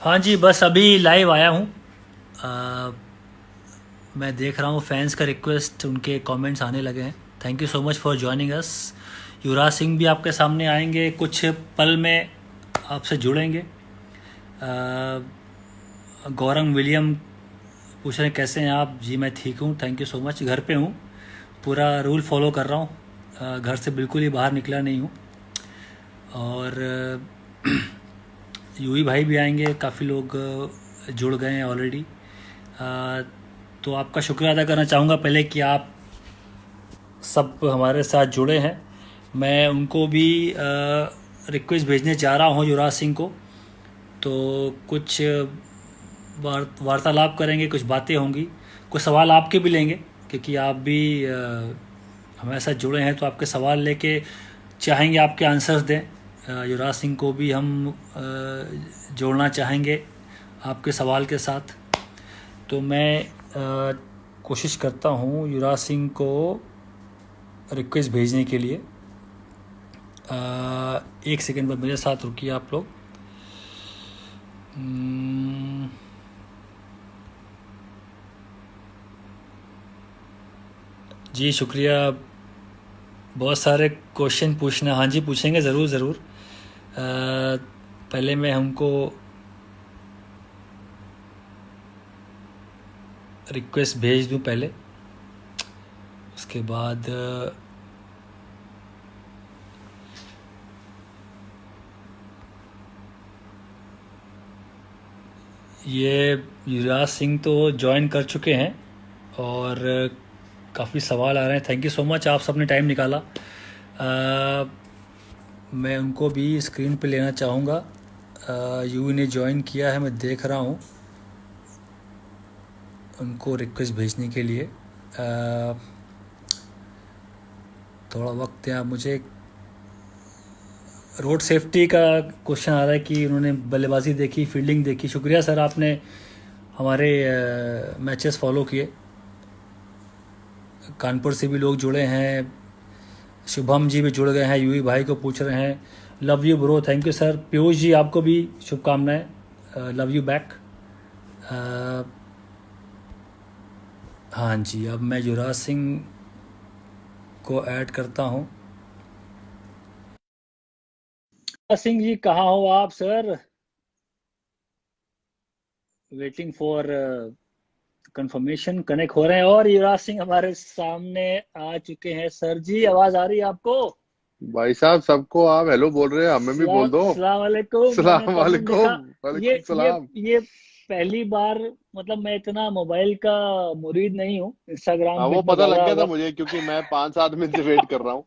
हाँ जी, बस अभी लाइव आया हूँ। अ, मैं देख रहा हूँ फैंस का रिक्वेस्ट, उनके कमेंट्स आने लगे हैं। Thank you so much for joining us. Yuvraj Singh भी आपके सामने आएंगे कुछ पल में, आपसे जुड़ेंगे। गौरंग विलियम पूछ रहे हैं कैसे हैं आप। जी मैं ठीक हूँ, थैंक यू सो मच। घर पे हूँ, पूरा रूल फॉलो कर रहा हूँ। घर से बिल्कुल ही बाहर निकला नहीं हूँ। और यूई भाई भी आएंगे, काफ़ी लोग जुड़ गए हैं ऑलरेडी। तो आपका शुक्रिया अदा करना चाहूँगा पहले कि आप सब हमारे साथ जुड़े हैं। मैं उनको भी रिक्वेस्ट भेजने जा रहा हूँ, युवराज सिंह को। तो कुछ वार्तालाप करेंगे, कुछ बातें होंगी, कुछ सवाल आपके भी लेंगे, क्योंकि आप भी हमारे साथ जुड़े हैं। तो आपके सवाल लेके चाहेंगे आपके आंसर्स दें। युवराज सिंह को भी हम जोड़ना चाहेंगे आपके सवाल के साथ। तो मैं कोशिश करता हूँ युवराज सिंह को रिक्वेस्ट भेजने के लिए। एक सेकंड में मेरे साथ रुकिए आप लोग। जी शुक्रिया। बहुत सारे क्वेश्चन पूछना, हाँ जी पूछेंगे ज़रूर ज़रूर। पहले मैं हमको रिक्वेस्ट भेज दूं पहले, उसके बाद ये युवराज सिंह तो ज्वाइन कर चुके हैं और काफ़ी सवाल आ रहे हैं। थैंक यू सो मच, आप सबने टाइम निकाला। मैं उनको भी स्क्रीन पे लेना चाहूँगा। यूवी ने ज्वाइन किया है, मैं देख रहा हूँ उनको रिक्वेस्ट भेजने के लिए। थोड़ा वक्त दें आप मुझे। रोड सेफ्टी का क्वेश्चन आ रहा है कि उन्होंने बल्लेबाजी देखी, फील्डिंग देखी। शुक्रिया सर, आपने हमारे मैचेस फॉलो किए। कानपुर से भी लोग जुड़े हैं, शुभम जी भी जुड़ गए हैं, यूवी भाई को पूछ रहे हैं। Love you bro, thank you sir. Piyush ji आपको भी शुभकामनाएं, लव यू बैक। हाँ जी, अब मैं युवराज सिंह को ऐड करता हूँ। युवराज सिंह जी कहाँ हो आप sir? Waiting for confirmation. Connect हो रहे हैं और युवराज सिंह हमारे सामने आ चुके हैं। सर जी आवाज आ रही है आपको? भाई साहब, सबको आप हेलो बोल रहे हैं, हमें भी बोल दो। सलाम वालेकुम। मैंने सलाम कमेंट देखा। वालेकुम। ये वालेकुम ये सलाम। ये पहली बार, मतलब मैं इतना मोबाइल का मुरीद नहीं हूँ, इंस्टाग्राम हाँ, पे वो इतना पता लग ज्यादा गया था वक्त। मुझे, क्योंकि मैं 5-7 मिनट से वेट कर रहा हूँ।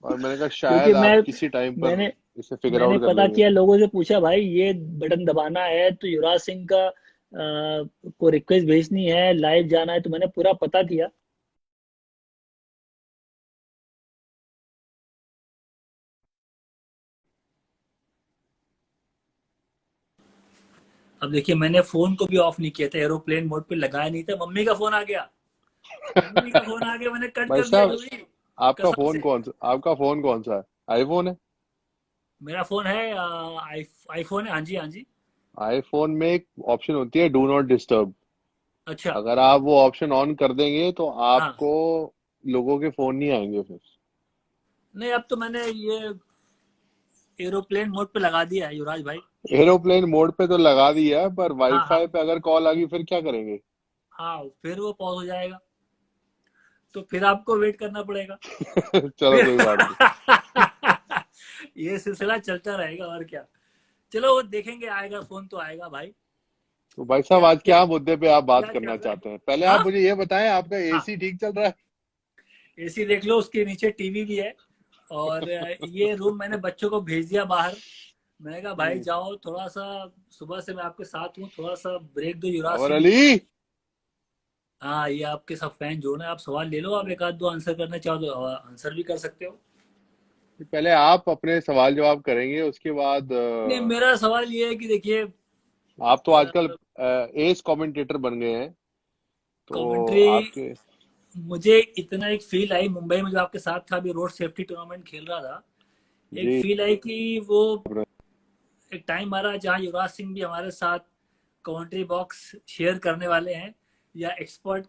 और मैंने कहा क्योंकि शायद मैं आप किसी टाइम पर मैंने इसे फिगर मैंने आउट कर पता लेंगे। किया, लोगों से पूछा भाई ये बटन दबाना है तो युवराज सिंह का को रिक्वेस्ट भेजनी है, लाइव जाना है, तो मैंने पूरा पता किया। अब देखिए, मैंने फोन को भी ऑफ नहीं किया था, एरोप्लेन मोड पे लगाया नहीं था। मम्मी का फोन आ गया, मम्मी का फोन आ गया, मैंने कट भाई कर दिया साहब, यूं ही, कसम से। आपका फोन कौन सा है? आईफोन है? मेरा फोन है आईफोन है, हाँ जी हाँ जी। आईफोन में एक ऑप्शन होती है, डू नॉट डिस्टर्ब। अच्छा। अगर आप वो ऑप्शन ऑन कर देंगे तो हाँ। आपको लोगों के फोन नहीं आएंगे फिर। नहीं, अब तो मैंने ये एरोप्लेन मोड पे लगा दिया है युवराज भाई। एरोप्लेन मोड पे तो लगा दिया है, पर हाँ हाँ। वाईफाई पे अगर कॉल आ गई फिर क्या करेंगे? हाँ, फिर वो पॉज हो जाएगा, तो फिर आपको वेट करना पड़ेगा। चलो, फिर कोई बात नहीं। ये सिलसिला चलता रहेगा और क्या। चलो वो देखेंगे, आएगा फोन तो आएगा भाई। तो भाई साहब, क्या आज क्या क्या मुद्दे पे आप बात क्या चल करना रहा है? चाहते हैं? पहले आप हाँ मुझे ये बताएं, आपका हाँ। एसी ठीक चल रहा है? एसी देख लो, उसके नीचे टीवी भी है। और ये रूम मैंने बच्चों को भेज दिया बाहर। मैंने कहा भाई हम्म। जाओ थोड़ा सा, सुबह से मैं आपके साथ हूँ, थोड़ा सा ब्रेक दो युवराज और सिंह। अली। हाँ, ये आपके सब फैन जो है, आप सवाल ले लो, आप एक आध दो आंसर करना चाहो तो आंसर भी कर सकते हो। पहले आप अपने सवाल जवाब करेंगे, उसके बाद नहीं, मेरा सवाल ये है कि देखिए, आप तो आजकल एस कमेंटेटर बन गए हैं, तो कमेंट्री, आपके। मुझे इतना एक फील आई मुंबई में जो आपके साथ था, अभी रोड सेफ्टी टूर्नामेंट खेल रहा था। एक जी। फील आई कि वो एक टाइम आ रहा है जहाँ युवराज सिंह भी हमारे साथ कमेंट्री बॉक्स शेयर करने वाले हैं, या एक्सपर्ट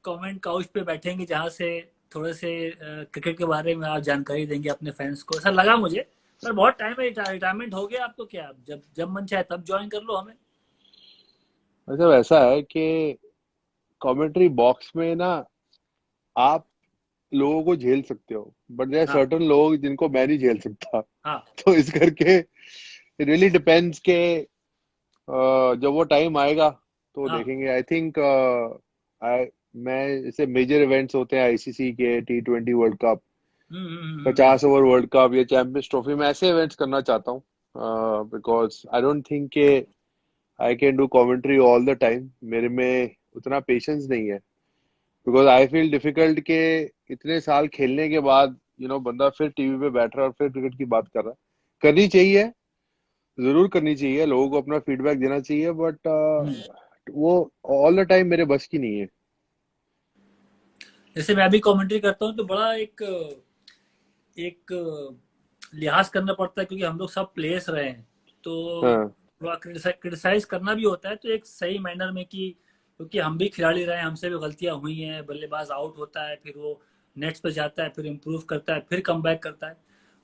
कमेंट काउच पे बैठेंगे जहाँ से थोड़े से क्रिकेट के बारे में आप जानकारी देंगे अपने फैंस को? ऐसा लगा मुझे। पर बहुत टाइम है, रिटायरमेंट हो गया, आप तो क्या, जब जब मन चाहे तब ज्वाइन कर लो हमें। मतलब ऐसा है कि कमेंट्री बॉक्स में ना आप लोगों को झेल सकते हो, बट देयर हाँ सर्टेन लोग जिनको मैं नहीं झेल सकता। हाँ। तो इस करके इट रियली डिपेंड्स के जब वो टाइम आएगा तो हाँ। देखेंगे। आई थिंक आई मैं जैसे मेजर इवेंट्स होते हैं आईसीसी के, T20 वर्ल्ड कप, हम्म हम्म हम्म, हम्म, 50 ओवर वर्ल्ड कप या चैंपियंस ट्रॉफी, में ऐसे इवेंट्स करना चाहता हूँ। बिकॉज आई डोंट थिंक के I can do commentary all the time. मेरे में उतना पेशेंस नहीं है। बिकॉज आई फील डिफिकल्ट के इतने साल खेलने के बाद बंदा फिर टीवी पे बैठ रहा है और फिर क्रिकेट की बात कर रहा है। करनी चाहिए, जरूर करनी चाहिए, लोगों को अपना फीडबैक देना चाहिए, बट हम्म। वो ऑल द टाइम मेरे बस की नहीं है। जैसे मैं भी कमेंट्री करता हूँ तो बड़ा एक एक लिहाज करना पड़ता है, क्योंकि हम लोग सब प्लेयर्स रहे हैं, तो हाँ। थोड़ा क्रिटिसाइज करना भी होता है, तो एक सही मैनर में कि क्योंकि हम भी खिलाड़ी रहे हैं, हमसे भी गलतियां हुई हैं, बल्लेबाज आउट होता है, फिर वो नेट्स पे जाता है, फिर इम्प्रूव करता है, फिर कम बैक करता है।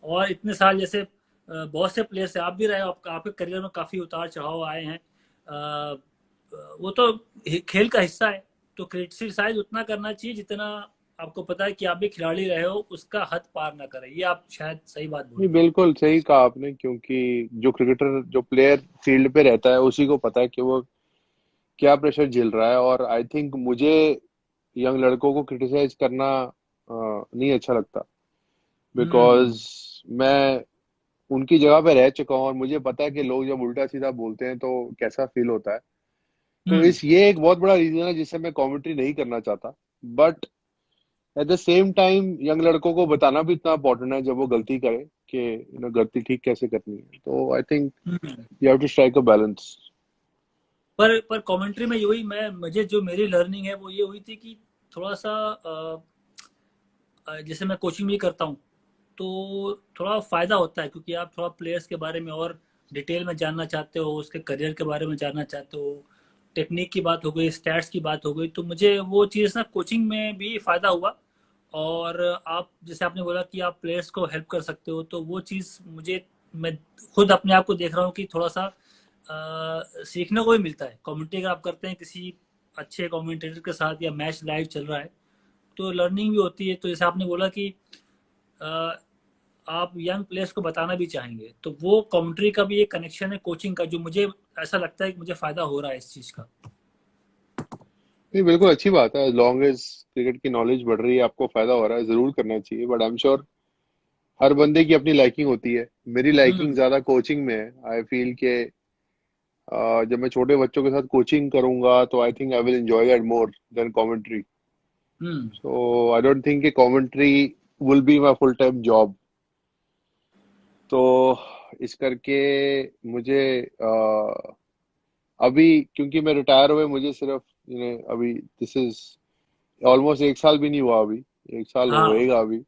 और इतने साल जैसे बहुत से प्लेयर्स से आप भी रहे हो, आपके करियर में काफ़ी उतार चढ़ाव आए हैं। वो तो खेल का हिस्सा है। तो क्रिटिसाइज उतना करना चाहिए जितना आपको पता है कि आप भी खिलाड़ी रहे हो, उसका हद पार ना करें। ये आप शायद सही बात बोल नहीं, रहे बिल्कुल सही कहा आपने, क्योंकि जो क्रिकेटर, जो प्लेयर फील्ड पे रहता है उसी को पता है कि वो क्या प्रेशर झेल रहा है। और आई थिंक मुझे यंग लड़कों को क्रिटिसाइज करना नहीं अच्छा लगता। हो। हम्म बिकॉज मैं उनकी जगह पे रह चुका हूँ और मुझे पता है कि लोग जब उल्टा सीधा बोलते हैं तो कैसा फील होता है। तो हम्म। इस ये एक बहुत बड़ा रीजन है जिससे मैं कमेंट्री नहीं करना चाहता। But at the same time young लड़कों को बताना भी इतना इम्पोर्टेंट है जब वो गलती करें कि गलती ठीक कैसे करनी है। तो I think hmm. You have to strike a balance. पर कमेंट्री में यही मैं मुझे जो मेरी लर्निंग है वो ये हुई थी कि थोड़ा सा जैसे मैं कोचिंग भी करता हूँ, तो थोड़ा फ़ायदा होता है, क्योंकि आप थोड़ा प्लेयर्स के बारे में और डिटेल में जानना चाहते हो, उसके करियर के बारे में जानना चाहते हो, टेक्निक की बात हो गई, स्टैट्स की बात हो गई, तो मुझे वो चीज़ ना कोचिंग में भी फ़ायदा हुआ। और आप जैसे आपने बोला कि आप प्लेयर्स को हेल्प कर सकते हो, तो वो चीज़ मुझे, मैं खुद अपने आप को देख रहा हूँ कि थोड़ा सा सीखने को भी मिलता है। कमेंट्री अगर आप करते हैं किसी अच्छे कमेंटेटर के साथ, या मैच लाइव चल रहा है, तो लर्निंग भी होती है। तो जैसे आपने बोला कि अ, आप यंग प्लेयर्स को बताना भी चाहेंगे, तो वो कमेंट्री का भी एक कनेक्शन है कोचिंग का, जो मुझे ऐसा लगता है कि मुझे फ़ायदा हो रहा है इस चीज़ का। नहीं, बिल्कुल अच्छी बात है। एज लॉन्ग एज क्रिकेट की नॉलेज बढ़ रही है, आपको फायदा हो रहा है, जरूर करना चाहिए। बट आई एम श्योर हर बंदे की अपनी लाइकिंग होती है। मेरी लाइकिंग हुँ, ज्यादा कोचिंग में है। आई फील के जब मैं छोटे बच्चों के साथ कोचिंग करूंगा तो I think I will enjoy that more than commentary. हुँ। सो आई डोंट थिंक कि commentary will be my full time job. तो इस करके मुझे अभी, क्योंकि मैं रिटायर हुए मुझे सिर्फ अभी दिस इज ऑलमोस्ट 1 साल भी नहीं हुआ अभी। 1 साल हाँ, होएगा अभी।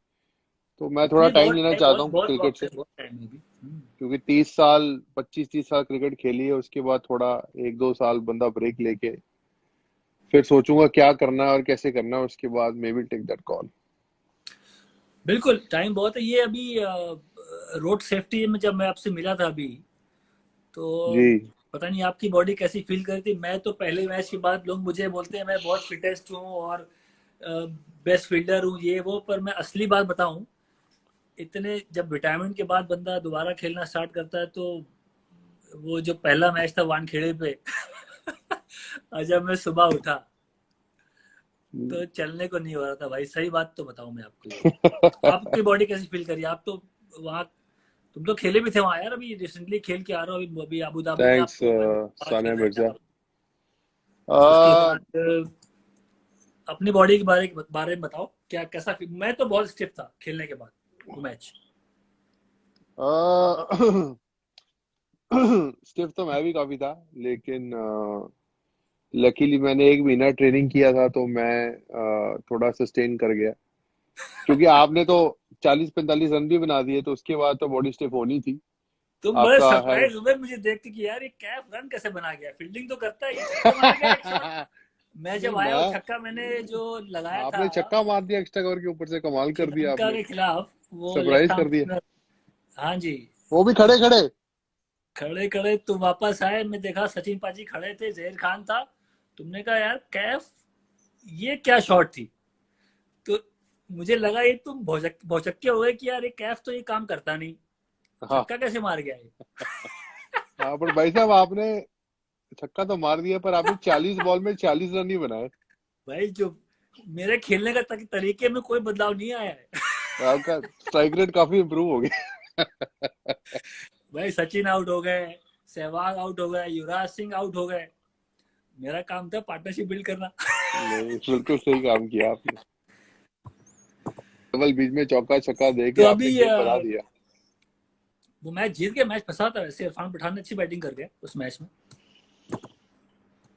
तो मैं थोड़ा नहीं टाइम बहुत लेना है, चाहता बहुत हूँ बहुत क्रिकेट वक़्त है, से। बहुत टाइम है अभी। हुँ, क्योंकि 30 साल, 25-30 साल क्रिकेट खेली है, उसके बाद थोड़ा 1-2 साल बंदा ब्रेक लेके फिर सोचूंगा क्या करना है और कैसे करना है, उसके बाद maybe take that call. बिल्कुल टाइम बहुत है। ये अभी रोड सेफ्टी में जब मैं आपसे मिला था अभी, तो जी। पता नहीं आपकी बॉडी कैसी फ़ील कर रही थी। मैं तो पहले मैच के बाद लोग मुझे बोलते हैं मैं बहुत फिटेस्ट हूँ और बेस्ट फील्डर हूँ, ये वो। पर मैं असली बात बताऊँ, इतने जब रिटायरमेंट के बाद बंदा दोबारा खेलना स्टार्ट करता है, तो वो जो पहला मैच था वानखेड़े पे और जब मैं सुबह उठा, तो चलने को नहीं हो रहा था भाई। सही बात तो बताऊं मैं आपको, ये आपकी बॉडी कैसी फील करी? आप तो वहाँ, तुम तो खेले भी थे वहाँ यार, अभी रिसेंटली खेल के आ रहे हो, अभी अभी अबू धाबी में थैंक्स आपको मैं वहाँ सानिया खेलना मिर्जा। चाह। उसके आ, बाद अपनी बॉडी के बारे में बताओ, क्या कैसा मैं तो बहुत स्टिफ था खेलने के बाद वो मैच। स्टिफ तो मैं भी काफी था, लेकिन लकीली मैंने 1 महीना ट्रेनिंग किया था तो मैं थोड़ा सस्टेन कर गया। क्योंकि आपने तो 40-45 रन भी बना दिए तो उसके बाद तो बॉडी स्टिफ होनी थी। तुम बड़े आपका हर सरप्राइज हुए मुझे देख के कि यार ये कैफ रन कैसे बना गया, फील्डिंग तो करता है, ये छक्का मार गया एक शॉट। मैं नहीं जब आया वो मैं, छक्का मैंने जो लगाया था आपने छक्का मार दिया एक्स्ट्रा कवर के ऊपर से, कमाल कर दिया श्रीलंका आपने, के खिलाफ, वो लेफ्ट सरप्राइज आर्म कर दिया, स्पिनर। हाँ जी। वो भी खड़े खड़े। खड़े खड़े तुम वापस आए, मैं देखा सचिन पाजी खड़े थे, जहीर खान था। तुमने कहा यार कैफ, ये क्या शॉट थी। तो मुझे लगा ये तुम भौचक्के हो गए कि यार ये कैफ तो ये काम करता नहीं, हाँ छक्का कैसे मार गया ये। हाँ, पर भाई साहब आपने छक्का तो मार दिया, पर आपने 40 बॉल में 40 रन ही बनाए। भाई जो मेरे खेलने का तरीके में कोई बदलाव नहीं आया है। आपका स्ट्राइक रेट काफी इम्प्रूव हो गया। भाई सचिन आउट हो गए, सहवाग आउट हो गए, युवराज सिंह आउट हो गए, मेरा काम था पार्टनरशिप बिल्ड करना। नहीं, बिल्कुल सही काम किया आपने, केवल बीच में चौका छक्का दे के तो आपने अभी गेम बना दिया। वो मैच जीत के, मैच फंसा था वैसे, इरफान पठान ने अच्छी बैटिंग कर गया उस मैच में।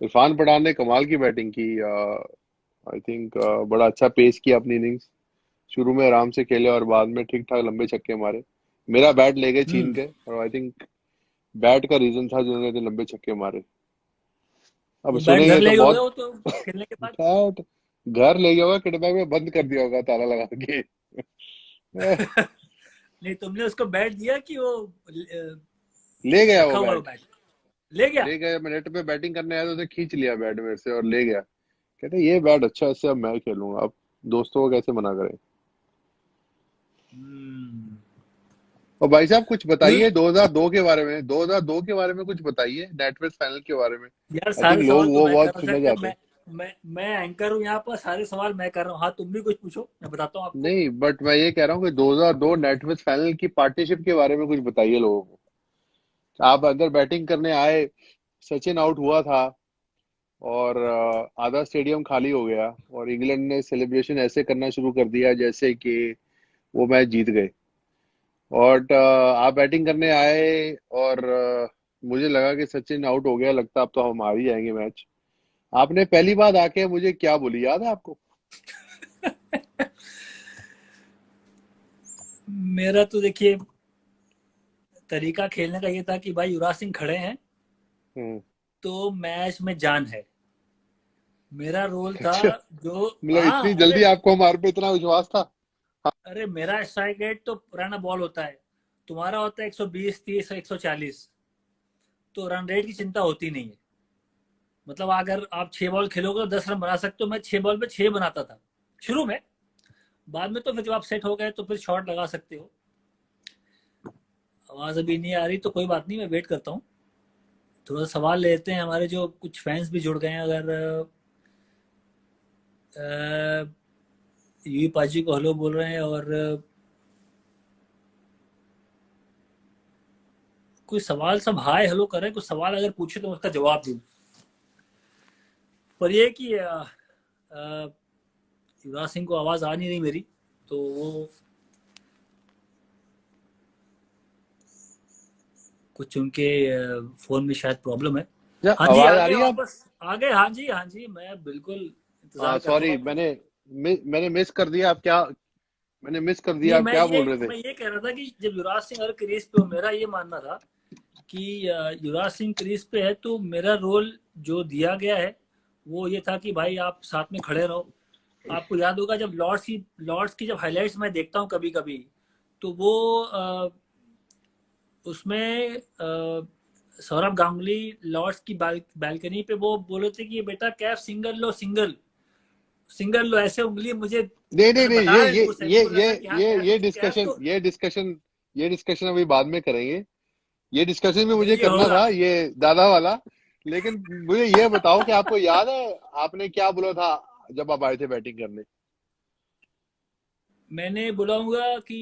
इरफान पठान ने कमाल की बैटिंग की, आई थिंक बड़ा अच्छा पेस किया अपनी इनिंग्स, शुरू में आराम से खेले और बाद में ठीक ठाक लंबे छक्के मारे, मेरा बैट ले गए छीन हम्म। के, और आई थिंक बैट का रीजन था जिन्होंने इतने लंबे छक्के मारे। अब वो बैट घर सुनेंगे तो ले गए होगे बहुत। वो तो खेलने के बाद। बैट घर ले गया होगा, किटबैग में बंद कर दिया होगा ताला लगा के। नहीं, तुमने उसको बैट दिया कि वो ले गया वो रखा हुआ है वो बैट, बैट, ले गया। ले गया, मैं नेट पे बैटिंग करने आया तो उसे खींच लिया बैट मेरे से और ले गया, कहते ये बैट अच्छा है, इससे अब मैं खेलूंगा, अब दोस्तों को कैसे मना करें। हम्म। और भाई साहब कुछ नहीं बताइए 2002 के बारे में, 2002 के बारे में कुछ बताइए, नेटवेस्ट फाइनल के बारे में। यार, आई थिंक सारे लोग सवाल तो वो मैं कर बहुत रहा सुनना था, चाहते हैं। मैं एंकर हूँ यहाँ पर, सारे सवाल मैं कर रहा हूँ। हाँ, तुम भी कुछ पूछो, मैं बताता हूँ आपको। नहीं, बट मैं ये कह रहा हूँ कि 2002 नेटवेस्ट फाइनल की पार्टनरशिप के बारे में कुछ बताइए लोगों को। आप अंदर बैटिंग करने आए, सचिन आउट हुआ था, और आधा स्टेडियम खाली हो गया, और इंग्लैंड ने सेलिब्रेशन ऐसे करना शुरू कर दिया जैसे कि वो मैच जीत गए, और आप बैटिंग करने आए, और मुझे लगा कि सचिन आउट हो गया, लगता अब तो हम हार ही जाएंगे मैच। आपने पहली बात आके मुझे क्या बोली, याद है आपको? मेरा तो देखिए तरीका खेलने का ये था कि भाई युवराज सिंह खड़े हैं हम्म। तो मैच में जान है। मेरा रोल था अच्छा, जो, मतलब हाँ इतनी अरे, जल्दी आपको हमारे पे इतना विश्वास था? अरे मेरा स्ट्राइक रेट तो पुराना बॉल होता है, तुम्हारा होता है 120, 30, 140। तो रन रेट की चिंता होती नहीं है। मतलब अगर आप 6 बॉल खेलोगे तो 10 रन बना सकते हो, मैं 6 बॉल पे 6 बनाता था शुरू में। बाद में तो फिर जब आप सेट हो गए तो फिर शॉट लगा सकते हो। आवाज अभी नहीं आ रही तो कोई बात नहीं, मैं वेट करता हूँ। थोड़ा सा सवाल लेते हैं, हमारे जो कुछ फैंस भी जुड़ गए हैं। अगर यूई पाजी को हेलो बोल रहे हैं, और कोई सवाल सब हाय हेलो कर रहे हैं, कुछ सवाल अगर पूछे तो उसका जवाब दूँ। पर ये कि युवराज सिंह को आवाज आ नहीं रही मेरी, तो वो कुछ उनके फोन में शायद प्रॉब्लम है। क्या हाँ जी, आवाज आ आ गए रही है आप? वापस, आ गए। हाँ जी, हाँ जी, मैं बिल्कुल इंतजार कर रहा हूँ सॉरी, आपका। मैंने मिस कर दिया, आप क्या, मैंने मिस कर दिया, नहीं, आप क्या बोल रहे थे? मैं ये कह रहा था कि जब युवराज सिंह अगर क्रीज पे हो, मेरा ये मानना था कि युवराज सिंह क्रीज पे है तो मेरा रोल जो दिया गया है वो ये था कि भाई आप साथ में खड़े रहो। आपको याद होगा जब लॉर्ड्स की जब हाइलाइट्स मैं देखता हूँ कभी कभी, तो वो उसमें सौरभ गांगुली लॉर्ड्स की बालकनी पे वो बोले थे कि बेटा Kaif single low, single single low, ऐसे उंगली मुझे नहीं नहीं मैंने नहीं, बताया दूर से, मुझे लगा कि हाँ कैफ ये कैफ डिस्कशन, तो ये डिस्कशन अभी बाद में करेंगे, ये डिस्कशन भी मुझे नहीं, ये करना होगा। था, ये दादा वाला। लेकिन मुझे ये बताओ कि आपको याद है आपने क्या बोला था जब आप आए थे बैटिंग करने? मैंने बुलाऊंगा कि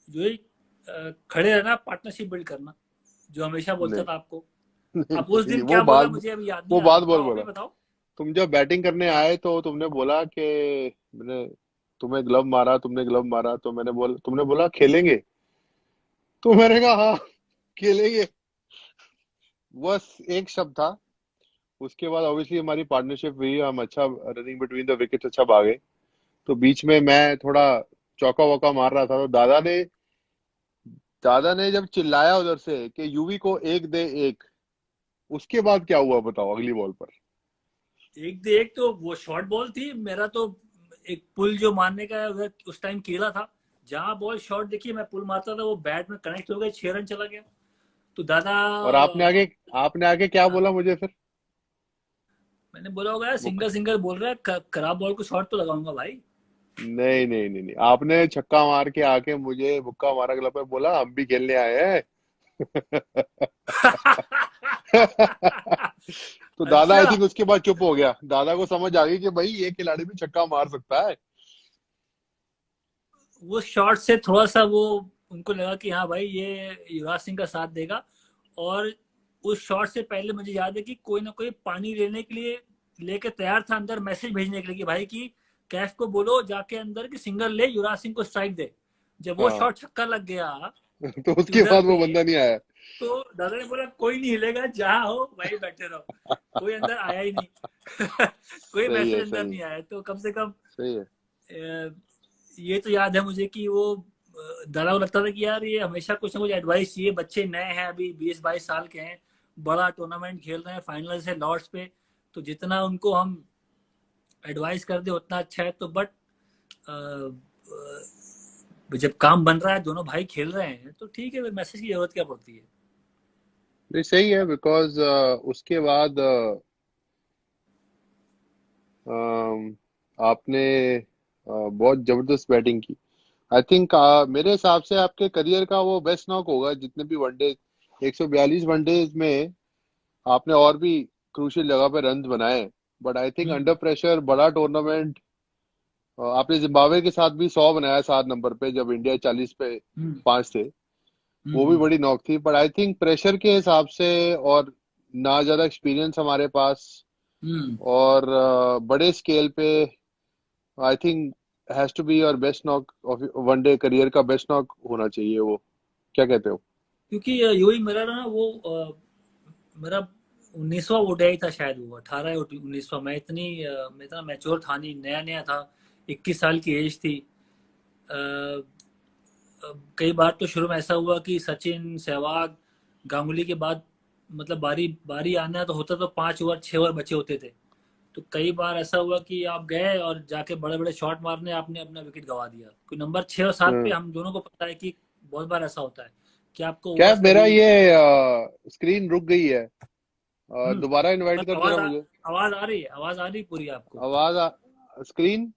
जो खड़े रहना, पार्टनरशिप बिल्ड करना, जो हमेशा बोलता नहीं था आपको। नहीं अब उस नहीं, दिन क्या बोला मुझे अभी याद नहीं वो आ रहा, बात बोल बताओ, अभी बोला। बताओ। तुम जब बैटिंग करने आए तो तुमने बोला कि मैंने तुम्हें ग्लव मारा, तुमने ग्लव मारा, तो मैंने बोला, तुमने बोला खेलेंगे, तो मैंने कहा हाँ खेलेंगे, बस एक शब्द था। उसके बाद ऑब्वियसली हमारी पार्टनरशिप हुई, हम अच्छा रनिंग बिटवीन द विकेट्स अच्छा भागे, तो बीच में मैं थोड़ा चौका वौका मार रहा था, तो दादा ने दादा ने जब चिल्लाया उधर से कि यूवी को एक दे एक, उसके बाद क्या हुआ बताओ अगली बॉल पर? एक दे एक तो वो शॉर्ट बॉल थी, मेरा तो एक पुल जो मारने का है उधर उस टाइम केला था, जहां बॉल शॉर्ट देखी मैं पुल मारता था वो बैट में कनेक्ट हो गया, 6 रन चला गया। तो दादा और आपने आगे क्या हाँ, बोला मुझे फिर? मैंने बोला होगा यार वो सिंगल सिंगल बोल रहा है, खराब बॉल को शॉर्ट तो लगाऊंगा भाई। नहीं नहीं नहीं नहीं, आपने छक्का मार के आके मुझे मुक्का मारा गला पे, बोला हम भी खेलने आए हैं। तो दादा आई अच्छा, थिंक उसके बाद चुप हो गया, दादा को समझ आ गई कि भाई ये खिलाड़ी भी छक्का मार सकता है। वो शॉट से थोड़ा सा वो उनको लगा कि हाँ भाई ये युवराज सिंह का साथ देगा। और उस शॉट से पहले मुझे याद है कि कोई ना कोई पानी लेने के लिए लेके तैयार था अंदर, मैसेज भेजने के लिए कि भाई की कैफ को बोलो जाके अंदर की सिंगल ले, युवराज सिंह को स्ट्राइक दे। जब वो हाँ। शॉट छक्का लग गया तो उसके ट्विटर बाद वो पे, बंदा नहीं आया। तो दादा ने बोला कोई नहीं हिलेगा, जहां हो वहीं बैठे रहो। कोई अंदर आया ही नहीं। कोई सही मैसेज है, अंदर सही है, नहीं आया, तो कम से कम सही है। ये तो याद है मुझे कि वो दादा को लगता था कि यार ये हमेशा कुछ ना कुछ एडवाइस चाहिए, बच्चे नए हैं अभी 20-22 साल के हैं, बड़ा टूर्नामेंट खेल रहे हैं, फाइनल से लॉर्ड्स पे, तो जितना उनको हम एडवाइस कर दे उतना अच्छा है। तो बट जब काम बन रहा है, दोनों भाई खेल रहे हैं, तो ठीक है, मैसेज की जरूरत क्या पड़ती है। नहीं सही है, बिकॉज उसके बाद आपने बहुत जबरदस्त बैटिंग की। आई थिंक मेरे हिसाब से आपके करियर का वो बेस्ट नॉक होगा जितने भी वनडे, 142 वनडेज में आपने और भी क्रूशियल जगह पे रन बनाए। But I think hmm. Under pressure बड़ा टूर्नामेंट, आपने जिम्बाब्वे के साथ भी 100 बनाया 7 नंबर पे जब इंडिया 40 पे हम्म। 5 थे। वो भी हम्म। बड़ी नॉक थी, बट आई थिंक प्रेशर के हिसाब से और ना ज्यादा एक्सपीरियंस हमारे पास, हम्म। और बड़े स्केल पे, I think has to be your best knock of one day career का, बेस्ट नॉक होना चाहिए वो। क्या कहते हो? क्योंकि यूही मेरा ना वो मेरा 19वां ओडीआई था शायद, वो 18 या 19वां। मैं इतना मैच्योर था नहीं, नया नया था, 21 साल की एज थी। अ, कई बार तो शुरू में ऐसा हुआ कि सचिन, सहवाग, गांगुली के बाद मतलब बारी बारी आना तो होता, तो 5 ओवर 6 ओवर बचे होते थे। तो कई बार ऐसा हुआ कि आप गए और जाके बड़े बड़े शॉट मारने, आपने अपना विकेट गंवा दिया, क्योंकि नंबर 6 और 7 पे हाँ। हम दोनों को पता है कि बहुत बार ऐसा होता है कि आपको क्या ओवर्स मेरा कभी ये स्क्रीन रुक गई है? हम्म। दोबारा इनवाइट पर कर जरा मुझे। आवाज आ रही है, आवाज आ रही पूरी आपको? स्क्रीन।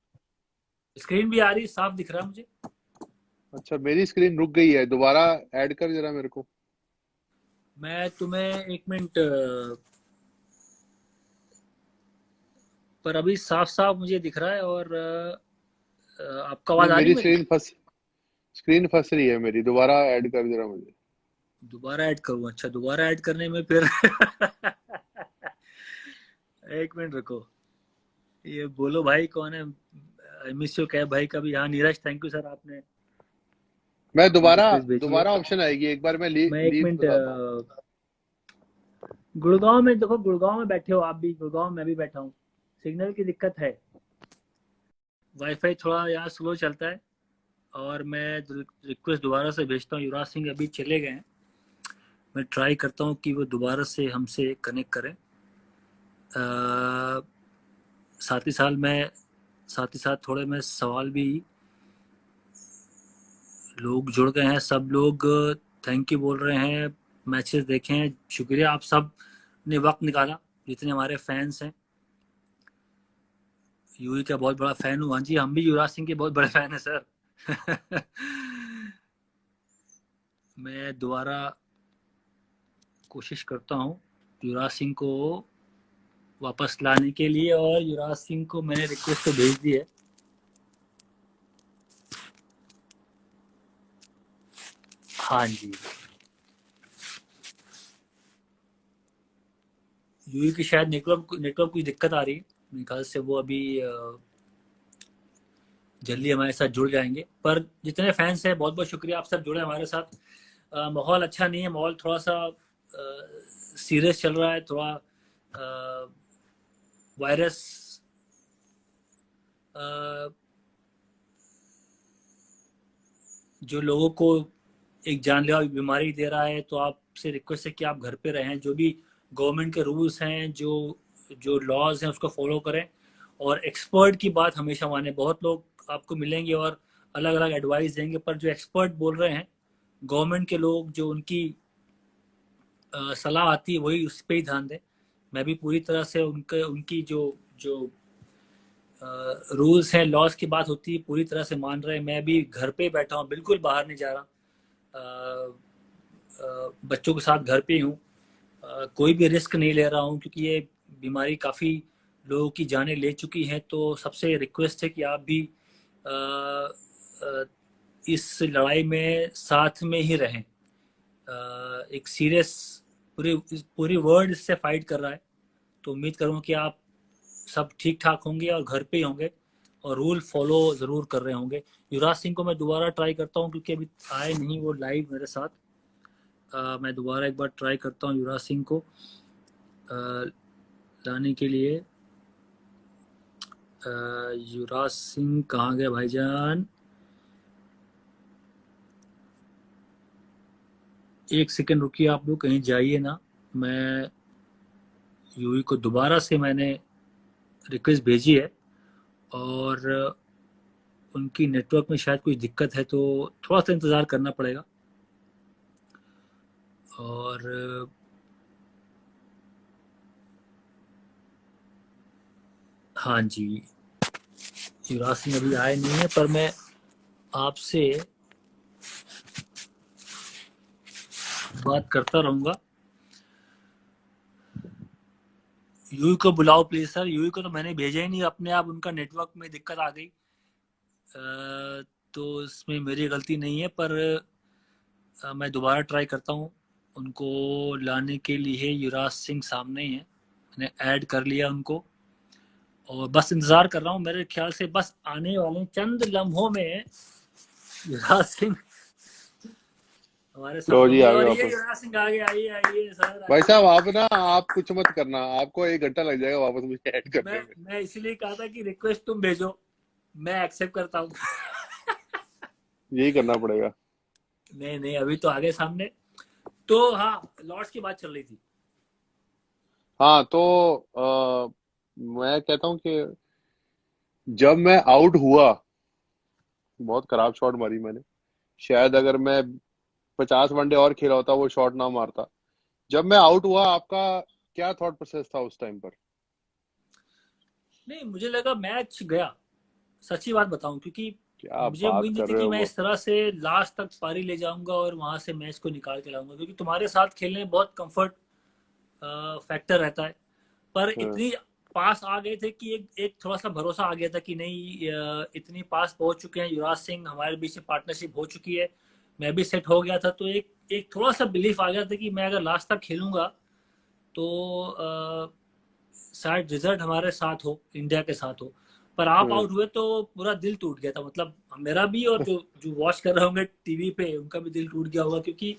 स्क्रीन भी आ रही, साफ दिख रहा है मुझे। अच्छा, मेरी स्क्रीन रुक गई है, दोबारा ऐड कर जरा मेरे को। मैं तुम्हें 1 मिनट पर अभी साफ साफ मुझे दिख रहा है, और आपका नहीं, आवाज आ रही मेरी है मेरी? स्क्रीन फंस रही है मेरी, दोबारा ऐड कर जरा मुझे। दोबारा ऐड करूँ? अच्छा, दोबारा ऐड करने में फिर 1 मिनट रुको। ये बोलो भाई कौन है? आई मिस यू कैब भाई का भी, हाँ नीरज, थैंक यू सर, आपने मैं ये दोबारा रिक्वेस्ट भेजी है। दोबारा ऑप्शन आएगी, एक बार मैं मैं एक लीव मिनट बताता हूँ। गुड़गांव में देखो, गुड़गांव में बैठे हो आप भी, गुड़गांव में मैं भी बैठा हूँ, सिग्नल की दिक्कत है, वाईफाई थोड़ा यहाँ स्लो चलता है। और मैं रिक्वेस्ट दोबारा से भेजता हूँ, युवराज सिंह अभी चले गए हैं, मैं ट्राई करता हूँ कि वो दोबारा से हमसे कनेक्ट करें। अ, साथ ही साथ मैं साथ ही साथ थोड़े मैं सवाल भी, लोग जुड़ गए हैं सब लोग, थैंक यू बोल रहे हैं, मैचेस देखे हैं, शुक्रिया आप सब ने वक्त निकाला, जितने हमारे फैंस हैं। यूई का बहुत बड़ा फैन हूँ, हाँ जी, हम भी युवराज सिंह के बहुत बड़े फैन हैं सर। मैं दोबारा कोशिश करता हूँ युवराज सिंह को वापस लाने के लिए, और युवराज सिंह को मैंने रिक्वेस्ट तो भेज दी है। हाँ जी, यूई की शायद नेटवर्क नेटवर्क कुछ दिक्कत आ रही है, मेरे ख्याल से वो अभी जल्दी हमारे साथ जुड़ जाएंगे। पर जितने फैंस हैं, बहुत बहुत शुक्रिया, आप सब जुड़े हमारे साथ। माहौल अच्छा नहीं है, माहौल थोड़ा सा सीरियस चल रहा है, थोड़ा वायरस जो लोगों को एक जानलेवा बीमारी दे रहा है, तो आपसे रिक्वेस्ट है कि आप घर पे रहें, जो भी गवर्नमेंट के रूल्स हैं, जो जो लॉज हैं उसको फॉलो करें, और एक्सपर्ट की बात हमेशा माने। बहुत लोग आपको मिलेंगे और अलग अलग एडवाइस देंगे, पर जो एक्सपर्ट बोल रहे हैं, गवर्नमेंट के लोग, जो उनकी सलाह आती है, वही उस पर ही ध्यान दें। मैं भी पूरी तरह से उनके उनकी जो जो रूल्स हैं, लॉज की बात होती है, पूरी तरह से मान रहे हैं। मैं भी घर पे बैठा हूँ, बिल्कुल बाहर नहीं जा रहा। बच्चों के साथ घर पे ही हूँ। कोई भी रिस्क नहीं ले रहा हूँ, क्योंकि ये बीमारी काफ़ी लोगों की जानें ले चुकी है। तो सबसे रिक्वेस्ट है कि आप भी अ, अ, इस लड़ाई में साथ में ही रहें। एक सीरियस, पूरी पूरी वर्ल्ड इससे फाइट कर रहा है। तो उम्मीद करूँगा कि आप सब ठीक ठाक होंगे और घर पे ही होंगे, और रूल फॉलो ज़रूर कर रहे होंगे। युवराज सिंह को मैं दोबारा ट्राई करता हूँ, क्योंकि अभी आए नहीं वो लाइव मेरे साथ। मैं दोबारा एक बार ट्राई करता हूँ युवराज सिंह को लाने के लिए। युवराज सिंह कहाँ गए भाईजान? एक सेकंड रुकिए, आप लोग कहीं जाइए ना। मैं यूवी को दोबारा से मैंने रिक्वेस्ट भेजी है, और उनकी नेटवर्क में शायद कुछ दिक्कत है, तो थोड़ा सा इंतज़ार करना पड़ेगा। और हाँ जी, युवराज सिंह अभी आए नहीं है, पर मैं आपसे बात करता रहूँगा। यूवी को बुलाओ प्लीज़ सर। यूवी को तो मैंने भेजा ही नहीं, अपने आप उनका नेटवर्क में दिक्कत आ गई। तो इसमें मेरी गलती नहीं है, पर मैं दोबारा ट्राई करता हूँ उनको लाने के लिए। युवराज सिंह सामने ही है, मैंने ऐड कर लिया उनको, और बस इंतज़ार कर रहा हूँ। मेरे ख्याल से बस आने वाले चंद लम्हों में युवराज सिंह हमारे लो सामने जी, होंगे। आ गए और ये वापस। युवराज सिंह आगे, आइए आइए सर भाई आइए। साहब, आप ना, आप कुछ मत करना, आपको 1 घंटा लग जाएगा वापस मुझे ऐड मैं करने में। मैं इसीलिए कहा था कि रिक्वेस्ट तुम भेजो, मैं एक्सेप्ट करता हूँ। यही करना पड़ेगा। नहीं नहीं, अभी तो आगे सामने। तो हाँ, लॉर्ड्स की बात चल रही थी। हाँ, तो मैं कहता हूँ कि जब मैं आउट हुआ, बहुत खराब शॉट मारी मैंने। शायद अगर मैं 50 वनडे और खेला होता, वो शॉट ना मारता। जब मैं आउट हुआ, आपका क्या थॉट प्रोसेस था उस टाइम पर? नहीं, मुझे लगा मैच गया, सच्ची बात बताऊं, क्योंकि क्या मुझे बात उम्मीद नहीं कर थी रहे कि हो मैं वो? इस तरह से लास्ट तक पारी ले जाऊंगा और वहां से मैच को निकाल के लाऊंगा, क्योंकि तुम्हारे साथ खेलने में बहुत कंफर्ट फैक्टर रहता है। पर हाँ। इतनी पास आ गए थे कि एक एक थोड़ा सा भरोसा आ गया था कि नहीं, इतनी पास पहुंच चुके हैं युवराज सिंह, हमारे बीच में पार्टनरशिप हो चुकी है, मैं भी सेट हो गया था। तो एक एक थोड़ा सा बिलीफ आ गया था कि मैं अगर लास्ट तक खेलूंगा, तो शायद रिजल्ट हमारे साथ हो, इंडिया के साथ हो। पर आप हाँ। आउट हुए तो पूरा दिल टूट गया था, मतलब मेरा भी, और जो जो वॉच कर रहे होंगे टीवी पे उनका भी दिल टूट गया होगा, क्योंकि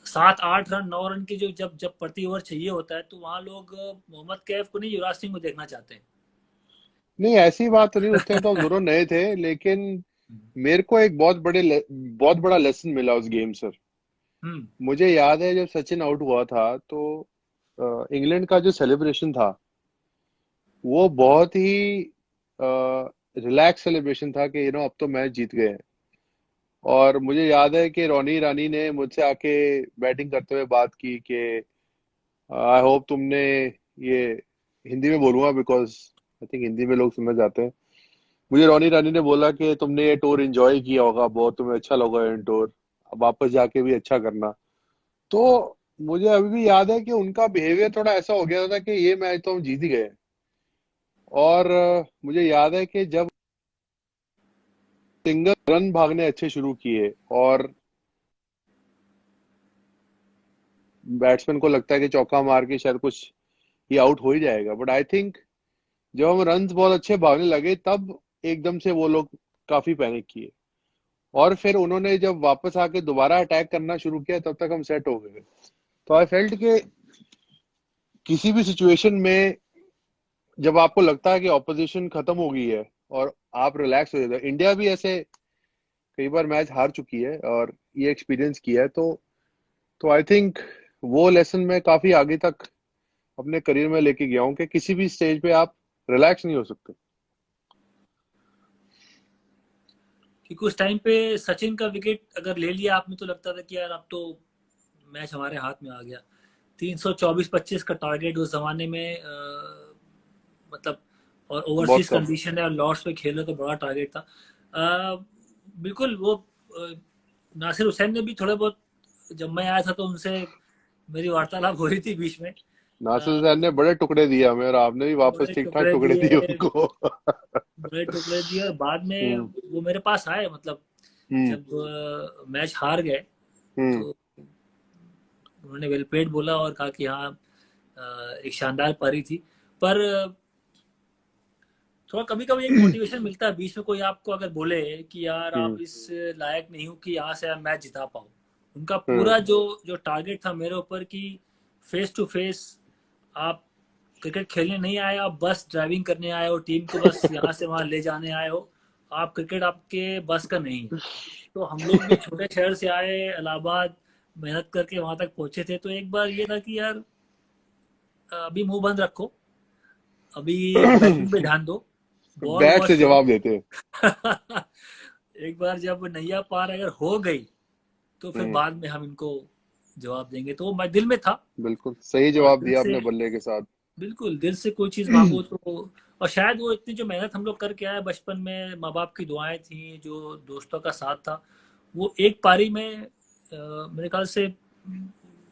7 8 रन 9 रन की जो जब जब प्रति ओवर चाहिए होता है, तो वहाँ लोग मोहम्मद कैफ को नहीं, युवराज सिंह को देखना चाहते हैं। नहीं, ऐसी बात तो नहीं, उस टाइम तो हम दोनों नए थे, लेकिन मेरे को एक बहुत बड़ा लेसन मिला उस गेम से। हम्म। मुझे याद है जब सचिन आउट हुआ था, तो इंग्लैंड का जो सेलिब्रेशन था, वो बहुत ही रिलैक्स सेलिब्रेशन था कि अब तो मैच जीत गए हैं। और मुझे याद है कि रोनी रानी ने मुझसे आके बैटिंग करते हुए बात की कि आई होप तुमने ये, हिंदी में बोलूंगा बिकॉज आई थिंक हिंदी में लोग समझ जाते हैं। मुझे रोनी रानी ने बोला कि तुमने ये टूर एंजॉय किया होगा बहुत, तुम्हें अच्छा लगा ये टूर, अब वापस जाके भी अच्छा करना। तो मुझे अभी भी याद है कि उनका बिहेवियर थोड़ा ऐसा हो गया था कि ये मैच तो हम जीत ही गए। और मुझे याद है कि जब सिंगल रन भागने अच्छे शुरू किए, और बैट्समैन को लगता है कि चौका मार के शायद कुछ ये आउट हो ही जाएगा, बट आई थिंक जब हम रन्स बहुत अच्छे भागने लगे, तब एकदम से वो लोग काफी पैनिक किए। और फिर उन्होंने जब वापस आके दोबारा अटैक करना शुरू किया, तब तक हम सेट हो गए। तो आई फेल्ट कि किसी भी सिचुएशन में जब आपको लगता है कि ऑपोजिशन खत्म हो गई है और आप रिलैक्स हो जाते हो, इंडिया भी ऐसे कई बार मैच हार चुकी है और ये एक्सपीरियंस किया है, तो आई थिंक वो लेसन मैं काफी आगे तक अपने करियर में लेके गया हूँ कि किसी भी स्टेज पे आप रिलैक्स नहीं हो सकते। क्योंकि उस टाइम पे सचिन का विकेट अगर ले लिया आपने तो लगता था कि यार अब तो मैच हमारे हाथ में आ गया। 324-25 का टारगेट उस जमाने में, मतलब, और बहुत ओवरसीज कम। कंडीशन है और लॉर्ड्स में खेल रहे तो बड़ा टारगेट था। बिल्कुल वो नासिर हुसैन ने भी थोड़े बहुत, जब मैं आया था तो उनसे मेरी वार्तालाप हो रही थी बीच में। नासिर अ, हुसैन ने बड़े टुकड़े दिए हमें और आपने भी वापस बड़े ठीक ठाक टुकड़े टुकड़े दिए दिए, उनको। बड़े टुकड़े दिए, और बाद में हम्म। वो मेरे पास आए, मतलब हम्म। जब मैच हार गए हम्म। तो उन्होंने वेल पेड बोला और कहा कि हाँ, एक शानदार पारी थी। पर थोड़ा कभी कभी एक मोटिवेशन मिलता है बीच में, कोई आपको अगर बोले कि यार आप हम्म। इस लायक नहीं हो कि यहाँ से आप मैच जिता पाओ। उनका हम्म। पूरा जो जो टारगेट था मेरे ऊपर कि फेस टू फेस आप क्रिकेट खेलने नहीं आए, आप बस ड्राइविंग करने आए हो, टीम को बस यहाँ से वहाँ ले जाने आए हो, आप क्रिकेट आपके बस का नहीं है। तो हम लोग भी छोटे शहर से आए इलाहाबाद, मेहनत करके वहां तक पहुंचे थे, तो एक बार ये था कि यार अभी मुंह बंद रखो, अभी बैटिंग पे ध्यान दो, बॉल बैट से वॉश करो। जवाब देते हैं। एक बार जब नैया पार अगर हो गई तो फिर हम्म। बाद में हम इनको जवाब देंगे, तो मैं दिल में था। बिल्कुल सही और जवाब दिल दिया से, आपने बल्ले के साथ। बिल्कुल दिल से कोई चीज मांगो तो, और शायद वो इतनी जो मेहनत हम लोग करके आए बचपन में, माँ बाप की दुआएं थी, जो दोस्तों का साथ था, वो एक पारी में मेरे ख्याल से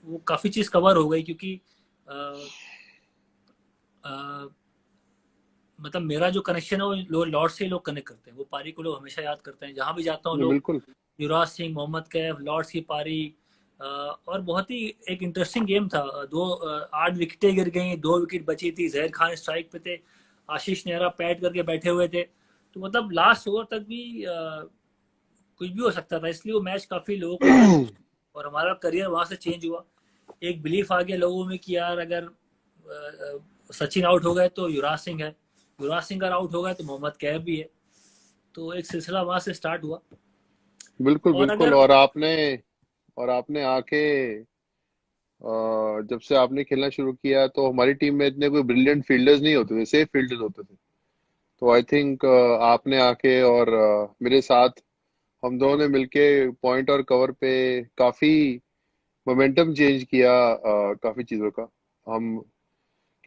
वो काफी चीज कवर हो गई। क्योंकि अ, अ, मतलब मेरा जो कनेक्शन है वो लॉर्ड से लोग कनेक्ट करते हैं, वो पारी को लोग हमेशा याद करते हैं, जहां भी जाता हूँ लोग बिल्कुल। युवराज सिंह, मोहम्मद कैफ, लॉर्ड्स की पारी। और बहुत ही एक इंटरेस्टिंग गेम था। 8 विकेटें गिर गई, 2 विकेट बची थी, जहर खान स्ट्राइक पे थे, आशीष नेहरा पैड करके बैठे हुए थे। तो मतलब लास्ट ओवर तक भी कुछ भी हो सकता था, इसलिए वो मैच काफी लोगों को याद है। और हमारा करियर वहां से चेंज हुआ। एक बिलीफ आ गया लोगों में कि यार अगर सचिन आउट हो गए तो युवराज सिंह है, युवराज सिंह अगर आउट हो गए तो मोहम्मद कैफ भी है। तो एक सिलसिला वहां से स्टार्ट हुआ। बिल्कुल और बिल्कुल। अगर और आपने आके जब से आपने खेलना शुरू किया तो हमारी टीम में इतने कोई ब्रिलियंट फील्डर्स नहीं होते थे, सेफ फील्डर्स होते थे। तो आई थिंक आपने आके और मेरे साथ हम दोनों ने मिलके पॉइंट और कवर पे काफी मोमेंटम चेंज किया काफी चीजों का। हम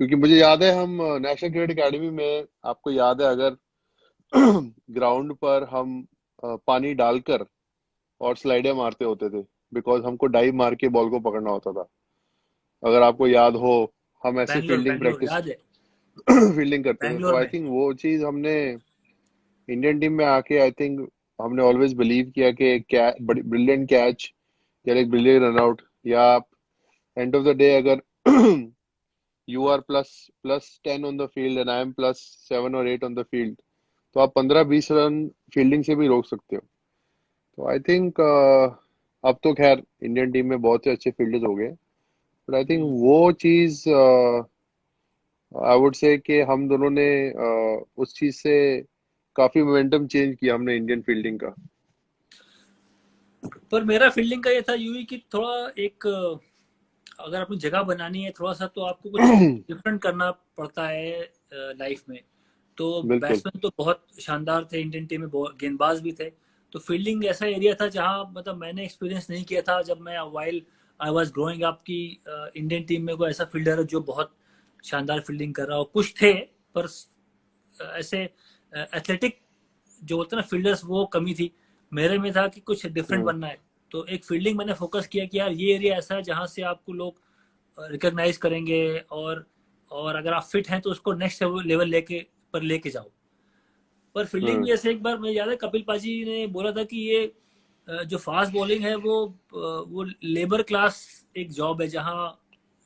क्योंकि मुझे याद है हम नेशनल क्रिकेट एकेडमी में, आपको याद है अगर ग्राउंड पर हम पानी डालकर और स्लाइडें मारते होते थे, बिकॉज हमको डाइव मार के बॉल को पकड़ना होता था, अगर आपको याद हो। हम ऐसे बैंगलोर, फील्डिंग बैंगलोर प्रैक्टिस याद है, फील्डिंग करते थे। तो बैंगलोर आई में। थिंक वो चीज हमने इंडियन टीम में आके आई थिंक हमने ऑलवेज बिलीव किया कि एक ब्रिलियंट कैच या एक ब्रिलियंट रन आउट, या आप एंड ऑफ द डे अगर you are plus plus 10 on the field and I am +7 or 8 on the field, तो आप 15-20 रन फील्डिंग से भी रोक सकते हो। तो आई थिंक अब तो खैर इंडियन टीम में बहुत से अच्छे फील्डर्स हो गए, बट आई थिंक हम्म। वो चीज आई वुड से कि हम दोनों ने उस चीज से काफी मोमेंटम चेंज किया हमने इंडियन फील्डिंग का। पर मेरा फील्डिंग का ये था यूं ही कि थोड़ा एक, अगर अपनी जगह बनानी है थोड़ा सा तो आपको कुछ डिफरेंट करना पड़ता है लाइफ में। तो बिल्कुल। बैट्समैन तो बहुत शानदार थे इंडियन टीम में, गेंदबाज भी थे। तो फील्डिंग ऐसा एरिया था जहां मतलब मैंने एक्सपीरियंस नहीं किया था जब मैं while I was growing up की इंडियन टीम में कोई ऐसा फील्डर है जो बहुत शानदार फील्डिंग कर रहा हो। कुछ थे, पर ऐसे एथलेटिक जो होते हैं ना फील्डर्स, वो कमी थी। मेरे में था कि कुछ डिफरेंट हम्म। बनना है। तो एक फील्डिंग मैंने फोकस किया कि यार ये एरिया ऐसा है जहाँ से आपको लोग रिकॉग्नाइज करेंगे, और अगर आप फिट हैं तो उसको नेक्स्ट लेवल लेके जाओ। पर फील्डिंग हम्म। भी ऐसे, एक बार मुझे याद है कपिल पाजी ने बोला था कि ये जो फास्ट बॉलिंग है वो लेबर क्लास एक जॉब है, जहाँ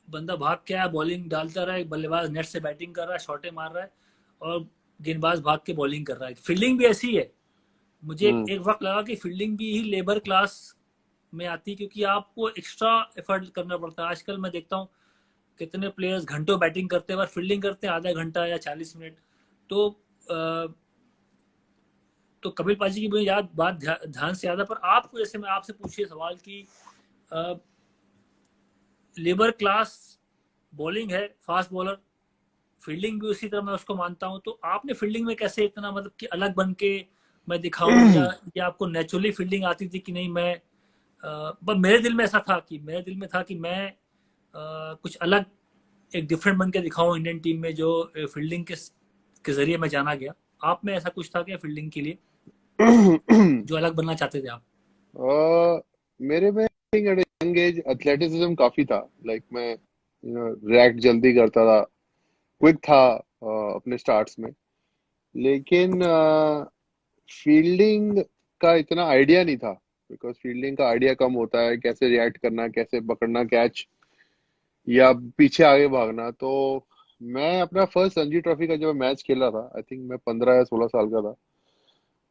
बंदा भाग के आया, बॉलिंग डालता रहा है, बल्लेबाज नेट से बैटिंग कर रहा है, शॉटे मार रहा है, और गेंदबाज भाग के बॉलिंग कर रहा है। फील्डिंग भी ऐसी है। मुझे हम्म। एक वक्त लगा कि फील्डिंग भी ही लेबर क्लास में आती, क्योंकि आपको एक्स्ट्रा एफर्ट करना पड़ता है। आजकल मैं देखता हूँ कितने प्लेयर्स घंटों बैटिंग करते हैं, पर फील्डिंग करते हैं आधा घंटा या 40 मिनट। तो तो कपिल पाजी की मुझे याद बात ध्यान से याद है, पर आपको जैसे मैं आपसे पूछिए सवाल की लेबर क्लास बॉलिंग है, फास्ट बॉलर, फील्डिंग भी उसी तरह मैं उसको मानता हूँ, तो आपने फील्डिंग में कैसे इतना मतलब कि अलग बन के मैं दिखाऊं, या आपको नेचुरली फील्डिंग आती थी कि नहीं? मैं पर मेरे दिल में ऐसा था कि मेरे दिल में था कि मैं कुछ अलग एक डिफरेंट बन के दिखाऊं इंडियन टीम में, जो फील्डिंग के जरिए मैं जाना गया। आप में ऐसा कुछ था क्या फील्डिंग के लिए, जो अलग बनना चाहते थे आप? मेरे में यंग एज एथलेटिसिज्म काफी था। लाइक मैं रिएक्ट जल्दी करता था, क्विक था अपने स्टार्ट्स में। लेकिन फील्डिंग का इतना आइडिया नहीं था, बिकॉज फील्डिंग का आइडिया कम होता है, कैसे रिएक्ट करना, कैसे पकड़ना कैच, या पीछे आगे भागना। तो मैं अपना फर्स्ट रणजी ट्रॉफी का जब मैच खेला था, आई थिंक मैं 15 या 16 साल का था,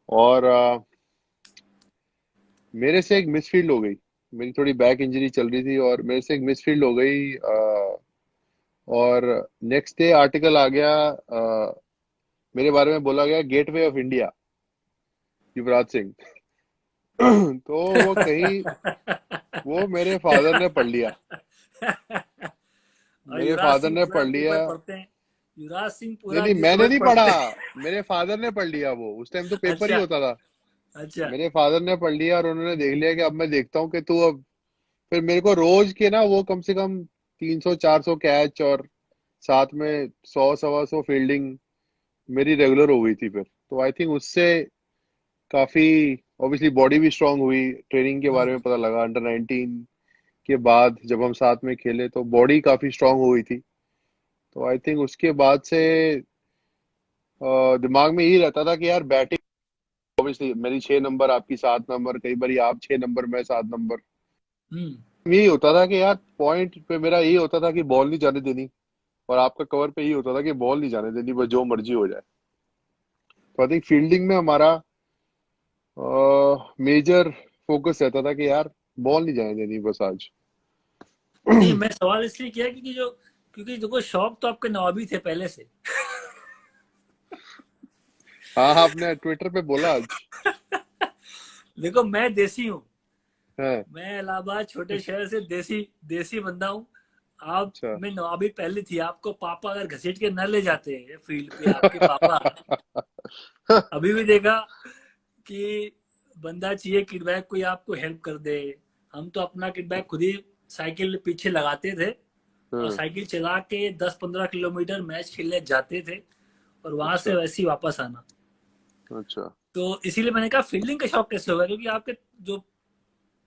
और मेरे से एक मिसफील्ड हो गई। मेरी थोड़ी बैक इंजरी चल रही थी और मेरे से एक मिसफील्ड हो गई, और नेक्स्ट डे आर्टिकल आ गया, मेरे बारे में बोला गया gateway of India, Yuvraj Singh. तो वो कहीं, वो मेरे फादर ने पढ़ लिया। और मेरे युवराज फादर सिंह ने पूरा पढ़ लिया। पेपर पढ़ते हैं, युवराज सिंह नहीं पूरा नहीं, मैंने न्यूज़पेपर नहीं पढ़ा, पढ़ते हैं। मेरे फादर ने पढ़ लिया। वो उस टाइम तो पेपर ही अच्छा। होता था। अच्छा। मेरे फादर ने पढ़ लिया और उन्होंने देख लिया कि अब मैं देखता हूँ कि तू अब, फिर मेरे को रोज के ना वो कम से कम 300 400 कैच, और साथ में 100 सवा 100 फील्डिंग मेरी रेगुलर हो गई थी फिर। तो आई थिंक उससे काफी, ऑब्वियसली बॉडी भी स्ट्रांग हुई, ट्रेनिंग के बारे हम्म। में पता लगा। अंडर 19 के बाद जब हम साथ में खेले तो बॉडी काफी स्ट्रांग हो गई थी। तो आई थिंक उसके बाद से दिमाग में यही रहता था कि यार बैटिंग, ऑब्वियसली मेरी 6 नंबर, आपकी 7 नंबर, कई बार आप 6 नंबर, मैं 7 नंबर। हम्म। यही होता था कि यार पॉइंट पे मेरा यही होता था कि बॉल नहीं जाने देनी, और आपका कवर पे यही होता था कि बॉल नहीं जाने देनी, बस जो मर्जी हो जाए। तो आई थिंक फील्डिंग में हमारा मेजर फोकस रहता था कि यार बॉल नहीं जाने देनी बस आज। नहीं, मैं सवाल इसलिए किया क्योंकि देखो शौक तो आपके नवाबी थे पहले से। हाँ हाँ, आपने ट्विटर पे बोला आज। देखो मैं देसी हूँ, है। मैं इलाहाबाद छोटे शहर से देसी देसी बंदा हूँ। आप अच्छा। में नवाबी पहले थी, आपको पापा अगर घसीट के न ले जाते हैं फील्ड पे, आपके पापा अभी भी देखा कि बंदा चाहिए किडबैक कोई आपको हेल्प कर दे। हम तो अपना किडबैक खुद ही साइकिल पीछे लगाते थे, और हाँ, साइकिल चला के 10-15 किलोमीटर मैच खेलने जाते थे, और वहां से अच्छा वैसे ही वापस आना। अच्छा। तो इसीलिए मैंने कहा फील्डिंग का शौक कैसे होगा, क्योंकि आपके जो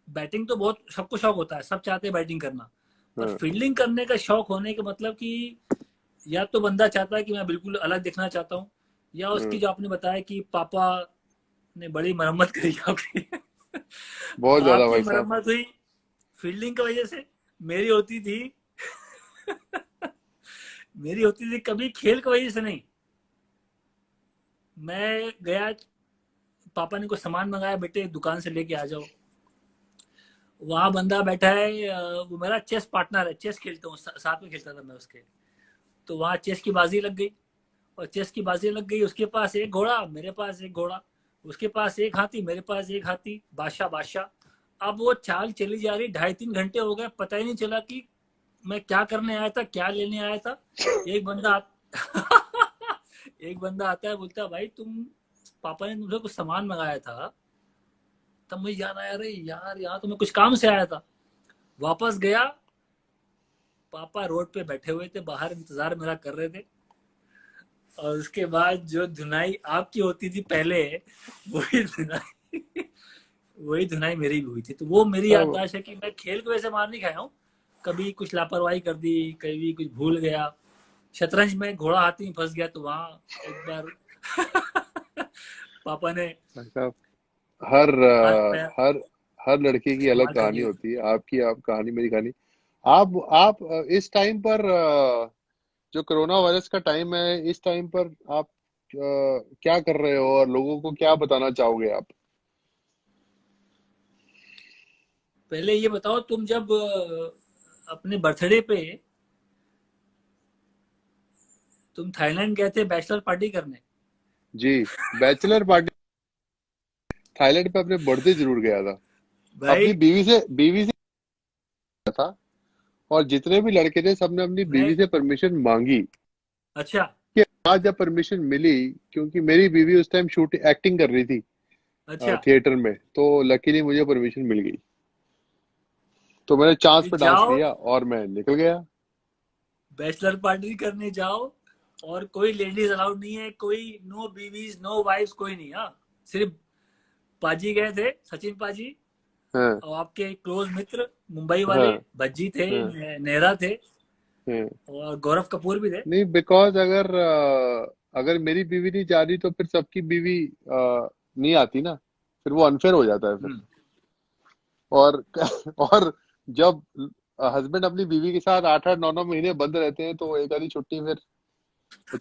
बैटिंग तो बहुत सबको शौक होता है, सब चाहते हैं बैटिंग करना, पर हाँ फील्डिंग करने का शौक होने का मतलब कि या तो बंदा चाहता है कि मैं बिल्कुल अलग दिखना चाहता हूँ, या उसकी हाँ, जो आपने बताया कि पापा ने बड़ी मरम्मत करी आपकी। बहुत ज्यादा आपकी भाई साहब। मरम्मत हुई फील्डिंग की वजह से, मेरी होती थी मेरी होती थी कभी खेल की वजह से नहीं। मैं गया, पापा ने कुछ सामान मंगाया, बेटे दुकान से लेके आ जाओ। वहां बंदा बैठा है, वो मेरा चेस पार्टनर है, चेस खेलता हूँ, साथ में खेलता था मैं उसके। तो वहां चेस की बाजी लग गई, और चेस की बाजी लग गई, उसके पास एक घोड़ा, मेरे पास एक घोड़ा, उसके पास एक हाथी, मेरे पास एक हाथी, बादशाह बादशाह। अब वो चाल चली जा रही, 2.5-3 घंटे हो गए, पता ही नहीं चला कि मैं क्या करने आया था, क्या लेने आया था। एक बंदा एक बंदा आता है, बोलता है भाई तुम, पापा ने तुमसे कुछ सामान मंगाया था। तब मुझे याद आया, अरे यार यहाँ तो मैं कुछ काम से आया था। वापस गया, पापा रोड पे बैठे हुए थे, बाहर इंतजार मेरा कर रहे थे। और उसके बाद जो धुनाई आपकी होती थी पहले, वही धुनाई वही धुनाई मेरी भी हुई थी। तो वो मेरी अब याददाश्त है कि मैं खेल को वैसे मार नहीं खाया हूँ, कभी कुछ लापरवाही कर दी, कभी कुछ भूल गया। शतरंज में घोड़ा हाथी में फंस गया, तो वहां एक बार पापा ने भाई साहब, हर हाथ पैर हर हर लड़के की अलग इस्तेमाल कर कहानी लिया। होती है। आपकी आप कहानी, मेरी कहानी। आप इस टाइम पर, जो कोरोना वायरस का टाइम है, इस टाइम पर आप क्या कर रहे हो और लोगों को क्या बताना चाहोगे आप? पहले ये बताओ, तुम जब अपने बर्थडे पे तुम थाईलैंड गए थे बैचलर पार्टी करने? जी, बैचलर पार्टी। थाईलैंड पे अपने बर्थडे जरूर गया था। अपनी भाई बीवी से गया था। और जितने भी लड़के थे सबने अपनी मैं, बीवी से परमिशन मांगी अच्छा कि आज जब परमिशन मिली, क्योंकि मेरी बीवी उस टाइम शूटिंग एक्टिंग कर रही थी अच्छा, थिएटर में, तो लकीली मुझे परमिशन मिल गई। तो मैंने चांस भाई पे डांस जाओ, लिया और मैं निकल गया। बैचलर पार्टी करने जाओ, और कोई लेडीज अलाउड नहीं है, कोई नो बीवीज नो वाइफ्स कोई नहीं। हाँ, सिर्फ पाजी गए थे, सचिन पाजी, हाँ और आपके क्लोज मित्र मुंबई वाले हाँ भज्जी थे, हाँ नेहरा थे, हाँ। और गौरव कपूर भी थे। नहीं, बिकॉज अगर मेरी बीवी नहीं जा रही तो फिर सबकी बीवी नहीं आती ना, फिर वो अनफेयर हो जाता है फिर। हम्म। और और जब हस्बैंड अपनी बीवी के साथ 8 8 9 9 महीने बंद रहते हैं तो एक आधी छुट्टी फिर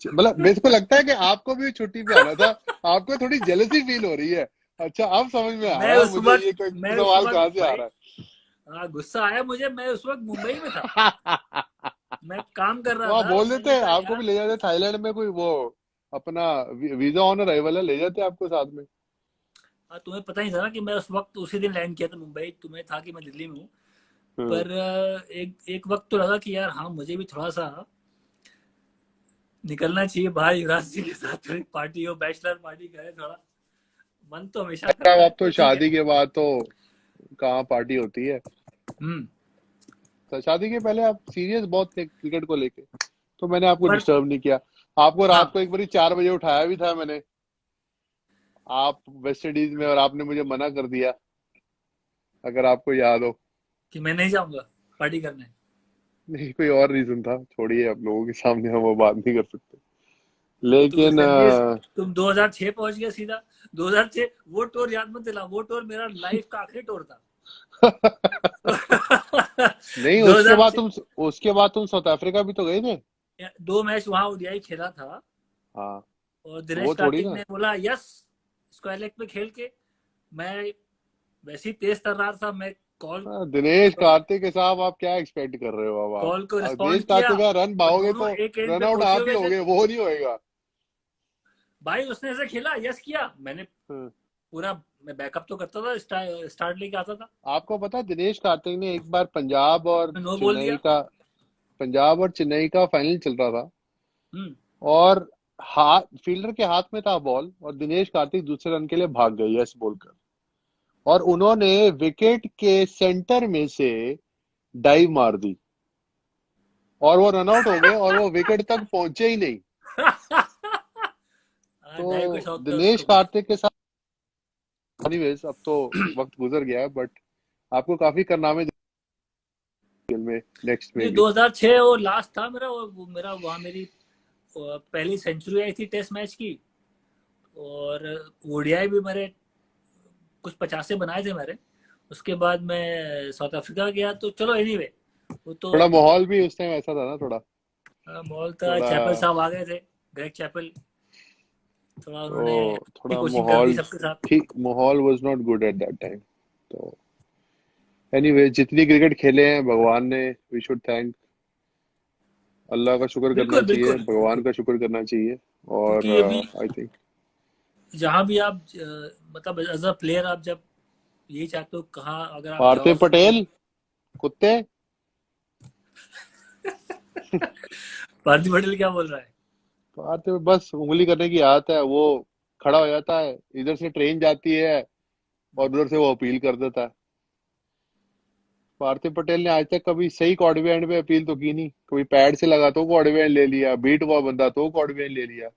मतलब मेरे को लगता है कि आपको भी छुट्टी पे आना था। आपको थोड़ी जेलसी फील हो रही है। अच्छा, अब समझ में आ मैं रहा है उस मुझे वक्त ये मैं उस सवाल वक्त कहाँ से आ भाई, रहा हाँ, गुस्सा आया मुझे, मैं उस वक्त मुंबई में था, है। मैं काम कर तो रहा आप था, बोल मैंने देते, कहा आपको भी यार। ले जाते थाईलैंड में, कोई वो अपना वीजा ऑन अराइवल है, ले जाते आपको साथ में। हाँ, तुम्हें पता ही था ना कि मैं उस वक्त उसी दिन लैंड किया था मुंबई, तुम्हें था कि मैं दिल्ली में हूँ। हाँ। पर एक एक वक्त तो लगा कि यार हाँ, मुझे भी थोड़ा सा निकलना चाहिए बाहर, युवराज सिंह के साथ थोड़ी पार्टी हो, बैचलर पार्टी करे थोड़ा, मन तो हमेशा अब करता है, आप तो पर ठीक है। शादी के बाद तो कहाँ पार्टी होती है। हम्म। तो शादी के पहले आप सीरियस बहुत थे क्रिकेट को लेके, तो मैंने आपको पर डिस्टर्ब नहीं किया। आपको रात हाँ, को एक बार 4 बजे उठाया भी था मैंने, आप वेस्ट इंडीज में, और आपने मुझे मना कर दिया, अगर आपको याद हो। कि मैं नहीं जाऊंगा पार्टी करने। नहीं, कोई और रीजन था, छोड़िए, अब लोगों के सामने हम वो बात नहीं कर सकते। तो लेकिन संजय, तुम 2006 पहुंच गया सीधा। 2006 वो टूर याद मत दिला, वो टूर मेरा लाइफ का आखिरी टूर था। नहीं, 2006, उसके बाद तुम साउथ अफ्रीका भी तो गए थे। 2 मैच वहां ओडीआई खेला था, हाँ, और तो दिनेश वो थोड़ी कार्तिक ना। ने बोला यस, स्क्वायर लेग पे खेल के। मैं वैसे ही तेज तर्रार था, मैं कॉल दिनेश कार्तिक के साथ आप क्या एक्सपेक्ट कर रहे हो अब आप। कॉल को दिनेश रिस्पॉन्ड किया, कार्तिक का रन और पाओगे दोनों तो एक एंड रन पे आउट पहुंचे आप ही हुए थे। होगे, वो नहीं होएगा। भाई उसने ऐसे खेला, यस किया, मैंने हाँ। पूरा, मैं बैकअप तो करता था, स्टार्ट लेके आता था, आपको पता है, दिनेश कार्तिक ने एक बार नो बोल दिया। पंजाब और चेन्नई का फाइनल चल रहा था, हम्म। और हाथ फील्डर के हाथ में था बॉल, और दिनेश कार्तिक दूसरे रन के लिए भाग गए यस बोलकर, और उन्होंने विकेट के सेंटर में से डाइव मार दी, और वो रन आउट हो गए, और वो विकेट तक पहुंचे ही नहीं। हाँ, डाइव का तो शौक था दिनेश उसको भी। कार्तिक के साथ, एनीवेज, अब तो वक्त गुजर गया है, बट आपको काफी कारनामे खेल में, नेक्स्ट में नहीं, भी। 2006 वो लास्ट था मेरा, वो मेरा वहाँ मेरी पहली सेंचुरी आई थी टेस्ट मैच की, और ओडीआई भी मेरे कुछ 50 बनाए थे मेरे। उसके बाद मैं साउथ अफ्रीका गया, तो चलो एनीवे, वो तो थोड़ा माहौल भी उस टाइम ऐसा था ना, थोड़ा मॉल था, थोड़ा चैपल साहब आ गए थे, ग्रेग चैपल, थोड़ा उन्होंने तो अच्छी थोड़ा कोचिंग कर दी माहौल सबके साथ। ठीक, माहौल was not good at that time. तो एनीवे, जितनी क्रिकेट खेले हैं भगवान ने, वी शुड थैंक, अल्लाह का शुक्र करना बिल्कुल चाहिए, बिल्कुल भगवान बिल्कुल। का शुक्र करना चाहिए। और क्योंकि अभी आई थिंक जहाँ भी आप मतलब एज अ प्लेयर आप जब यही चाहते हो, कहाँ अगर आप पार्थिव जॉब तो। पटेल कुत्ते। पार्थिव पटेल क्या बोल रहा है? पार्थिव बस उंगली करने की आदत है, वो खड़ा हो जाता है, इधर से ट्रेन जाती है और उधर से वो अपील कर देता है। पार्थिव पटेल ने आज तक कभी सही कॉर्डवे एंड पे अपील तो की नहीं, कभी पैड से लगा तो कॉर्डवे एंड ले लिया, बीट हुआ बंदा तो कॉर्डवे एंड ले लिया।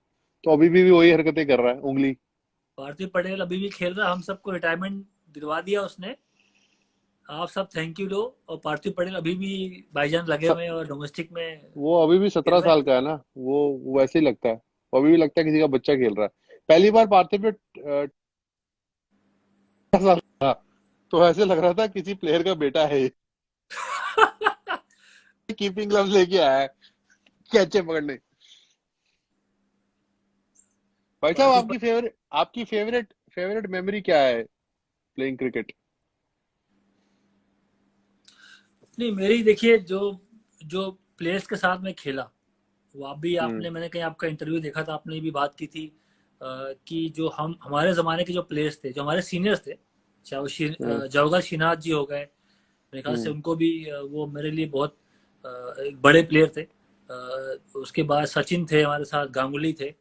तो अभी भी वही हरकतें कर रहा है, उंगली। पार्थिव पटेल अभी भी खेल रहा है, हम सबको रिटायरमेंट दिलवा दिया उसने। आप सब थैंक यू लो, और पार्थिव पटेल अभी भी भाईजान लगे स, हुए हैं और डोमेस्टिक में वो अभी भी खेल 17 रहे हैं। साल का है ना, वो वैसे ही लगता है, वो अभी भी लगता है किसी का बच्चा खेल रहा है। पहली बार पार्थिव पे 18 साल था, तो ऐसे लग रहा था किसी प्लेयर का बेटा है ये। कीपिंग ग्लव्स लेके आया है कैचे पकड़ने। भाई साहब, पार्थिव पटेल, आपकी फेवरेट मेमोरी क्या है प्लेइंग क्रिकेट। नहीं मेरी देखिए, जो जो प्लेयर्स के साथ मैं खेला, वो आप भी, हम्म आपने, मैंने कहीं आपका इंटरव्यू देखा था, आपने भी बात की थी कि जो हम हमारे ज़माने के जो प्लेयर्स थे, जो हमारे सीनियर्स थे, चाहे वो हम्म जवाहर श्रीनाथ जी हो गए, मेरे ख्याल से हम्म उनको भी वो मेरे लिए बहुत एक बड़े प्लेयर थे। उसके बाद सचिन थे हमारे साथ, गांगुली थे,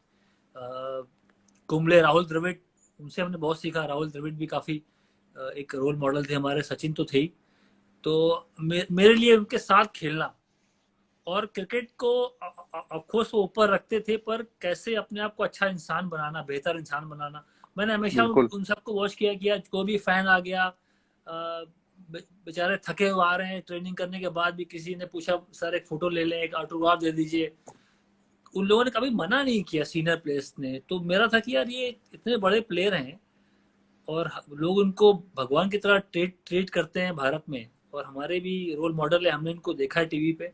कुंबले, राहुल द्रविड़, उनसे हमने बहुत सीखा। राहुल द्रविड़ भी काफ़ी एक रोल मॉडल थे हमारे, सचिन तो थे ही। तो मेरे लिए उनके साथ खेलना और क्रिकेट को ऑफकोर्स वो ऊपर रखते थे, पर कैसे अपने आप को अच्छा इंसान बनाना, बेहतर इंसान बनाना, मैंने हमेशा बिल्कुल। उन सबको वॉच किया कि आज कोई भी फैन आ गया, बेचारे थके हुए आ रहे हैं ट्रेनिंग करने के बाद भी, किसी ने पूछा सर एक फोटो ले लें, एक ऑटोग्राफ दे दीजिए, उन लोगों ने कभी मना नहीं किया सीनियर प्लेयर्स ने। तो मेरा था कि यार ये इतने बड़े प्लेयर हैं और लोग उनको भगवान की तरह ट्रीट ट्रीट करते हैं भारत में, और हमारे भी रोल मॉडल है, हमने इनको देखा है टीवी पे,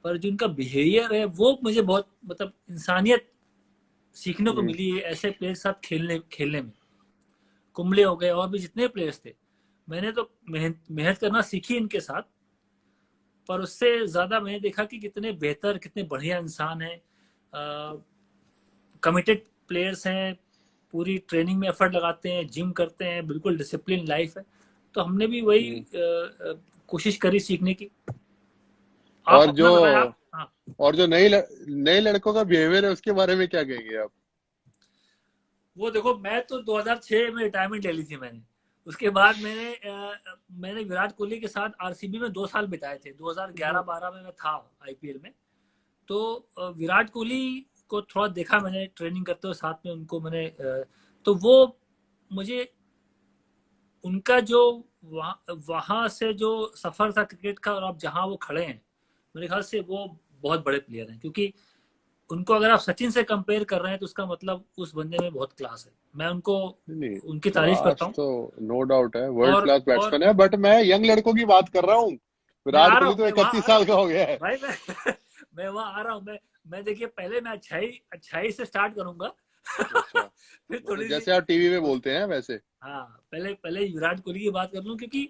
पर जो उनका बिहेवियर है वो मुझे बहुत, मतलब इंसानियत सीखने को हम्म मिली है ऐसे प्लेयर के साथ खेलने खेलने में। कुंबले हो गए और भी जितने प्लेयर्स थे, मैंने तो मेहनत मेहनत करना सीखी इनके साथ, पर उससे ज्यादा मैंने देखा कि कितने बेहतर, कितने बढ़िया इंसान हैं, कमिटेड प्लेयर्स हैं, पूरी ट्रेनिंग में एफर्ट लगाते हैं, जिम करते हैं, बिल्कुल डिसिप्लिन लाइफ है। तो हमने भी वही हम्म। कोशिश करी सीखने की। आप और जो अपना बताएं आप। हाँ, नए लड़कों का बिहेवियर है उसके बारे में क्या कहेंगे आप? वो देखो, मैं तो 2006 में रिटायरमेंट ले ली थी मैंने। उसके बाद मैंने विराट कोहली के साथ आरसीबी में 2 साल बिताए थे। 2011-12 में मैं था आईपीएल में। तो विराट कोहली को थोड़ा देखा मैंने ट्रेनिंग करते हुए, साथ में उनको मैंने तो वो मुझे उनका जो वहाँ से जो सफर था क्रिकेट का, और अब जहाँ वो खड़े हैं, मेरे ख्याल से वो बहुत बड़े प्लेयर हैं। क्योंकि उनको अगर आप सचिन से कंपेयर कर रहे हैं तो उसका मतलब उस बंदे में बहुत क्लास है। मैं उनको नहीं, उनकी तारीफ करता क्लास हूँ। तो नो डाउट है, वर्ल्ड और क्लास और बैट्समैन है, बट मैं यंग लड़कों की बात कर रहा हूँ। मैं विराट आ रहा कोहली हूँ, तो मैं वहां 31 आ रहा साल हूँ का हो गया है। भाई। मैं मैं वहां आ रहा हूँ। मैं देखिए, पहले मैं अच्छाई अच्छाई से स्टार्ट करूंगा। अच्छा, फिर मतलब थोड़ी सी जैसे आप टीवी में उस बोलते हैं वैसे। हाँ, पहले पहले विराट कोहली की बात कर लूं, क्योंकि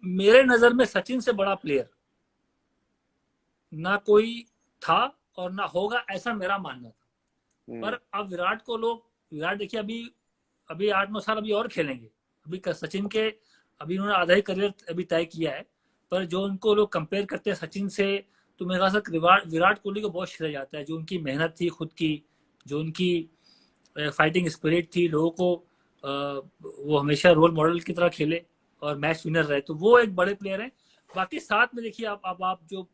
मेरे नजर में सचिन से बड़ा प्लेयर ना कोई था और ना होगा, ऐसा मेरा मानना था। हम्म पर अब विराट देखिए, अभी अभी 8-9 साल अभी और खेलेंगे। अभी सचिन के, अभी उन्होंने आधा ही करियर अभी तय किया है। पर जो उनको लोग कंपेयर करते हैं सचिन से, तो मेरे ख्याल से विराट कोहली को बहुत श्रेय जाता है। जो उनकी मेहनत थी खुद की, जो उनकी फाइटिंग स्पिरिट थी, लोगों को वो हमेशा रोल मॉडल की तरह खेले और मैच विनर रहे, तो वो एक बड़े प्लेयर हैं। बाकी साथ में देखिए, आप जो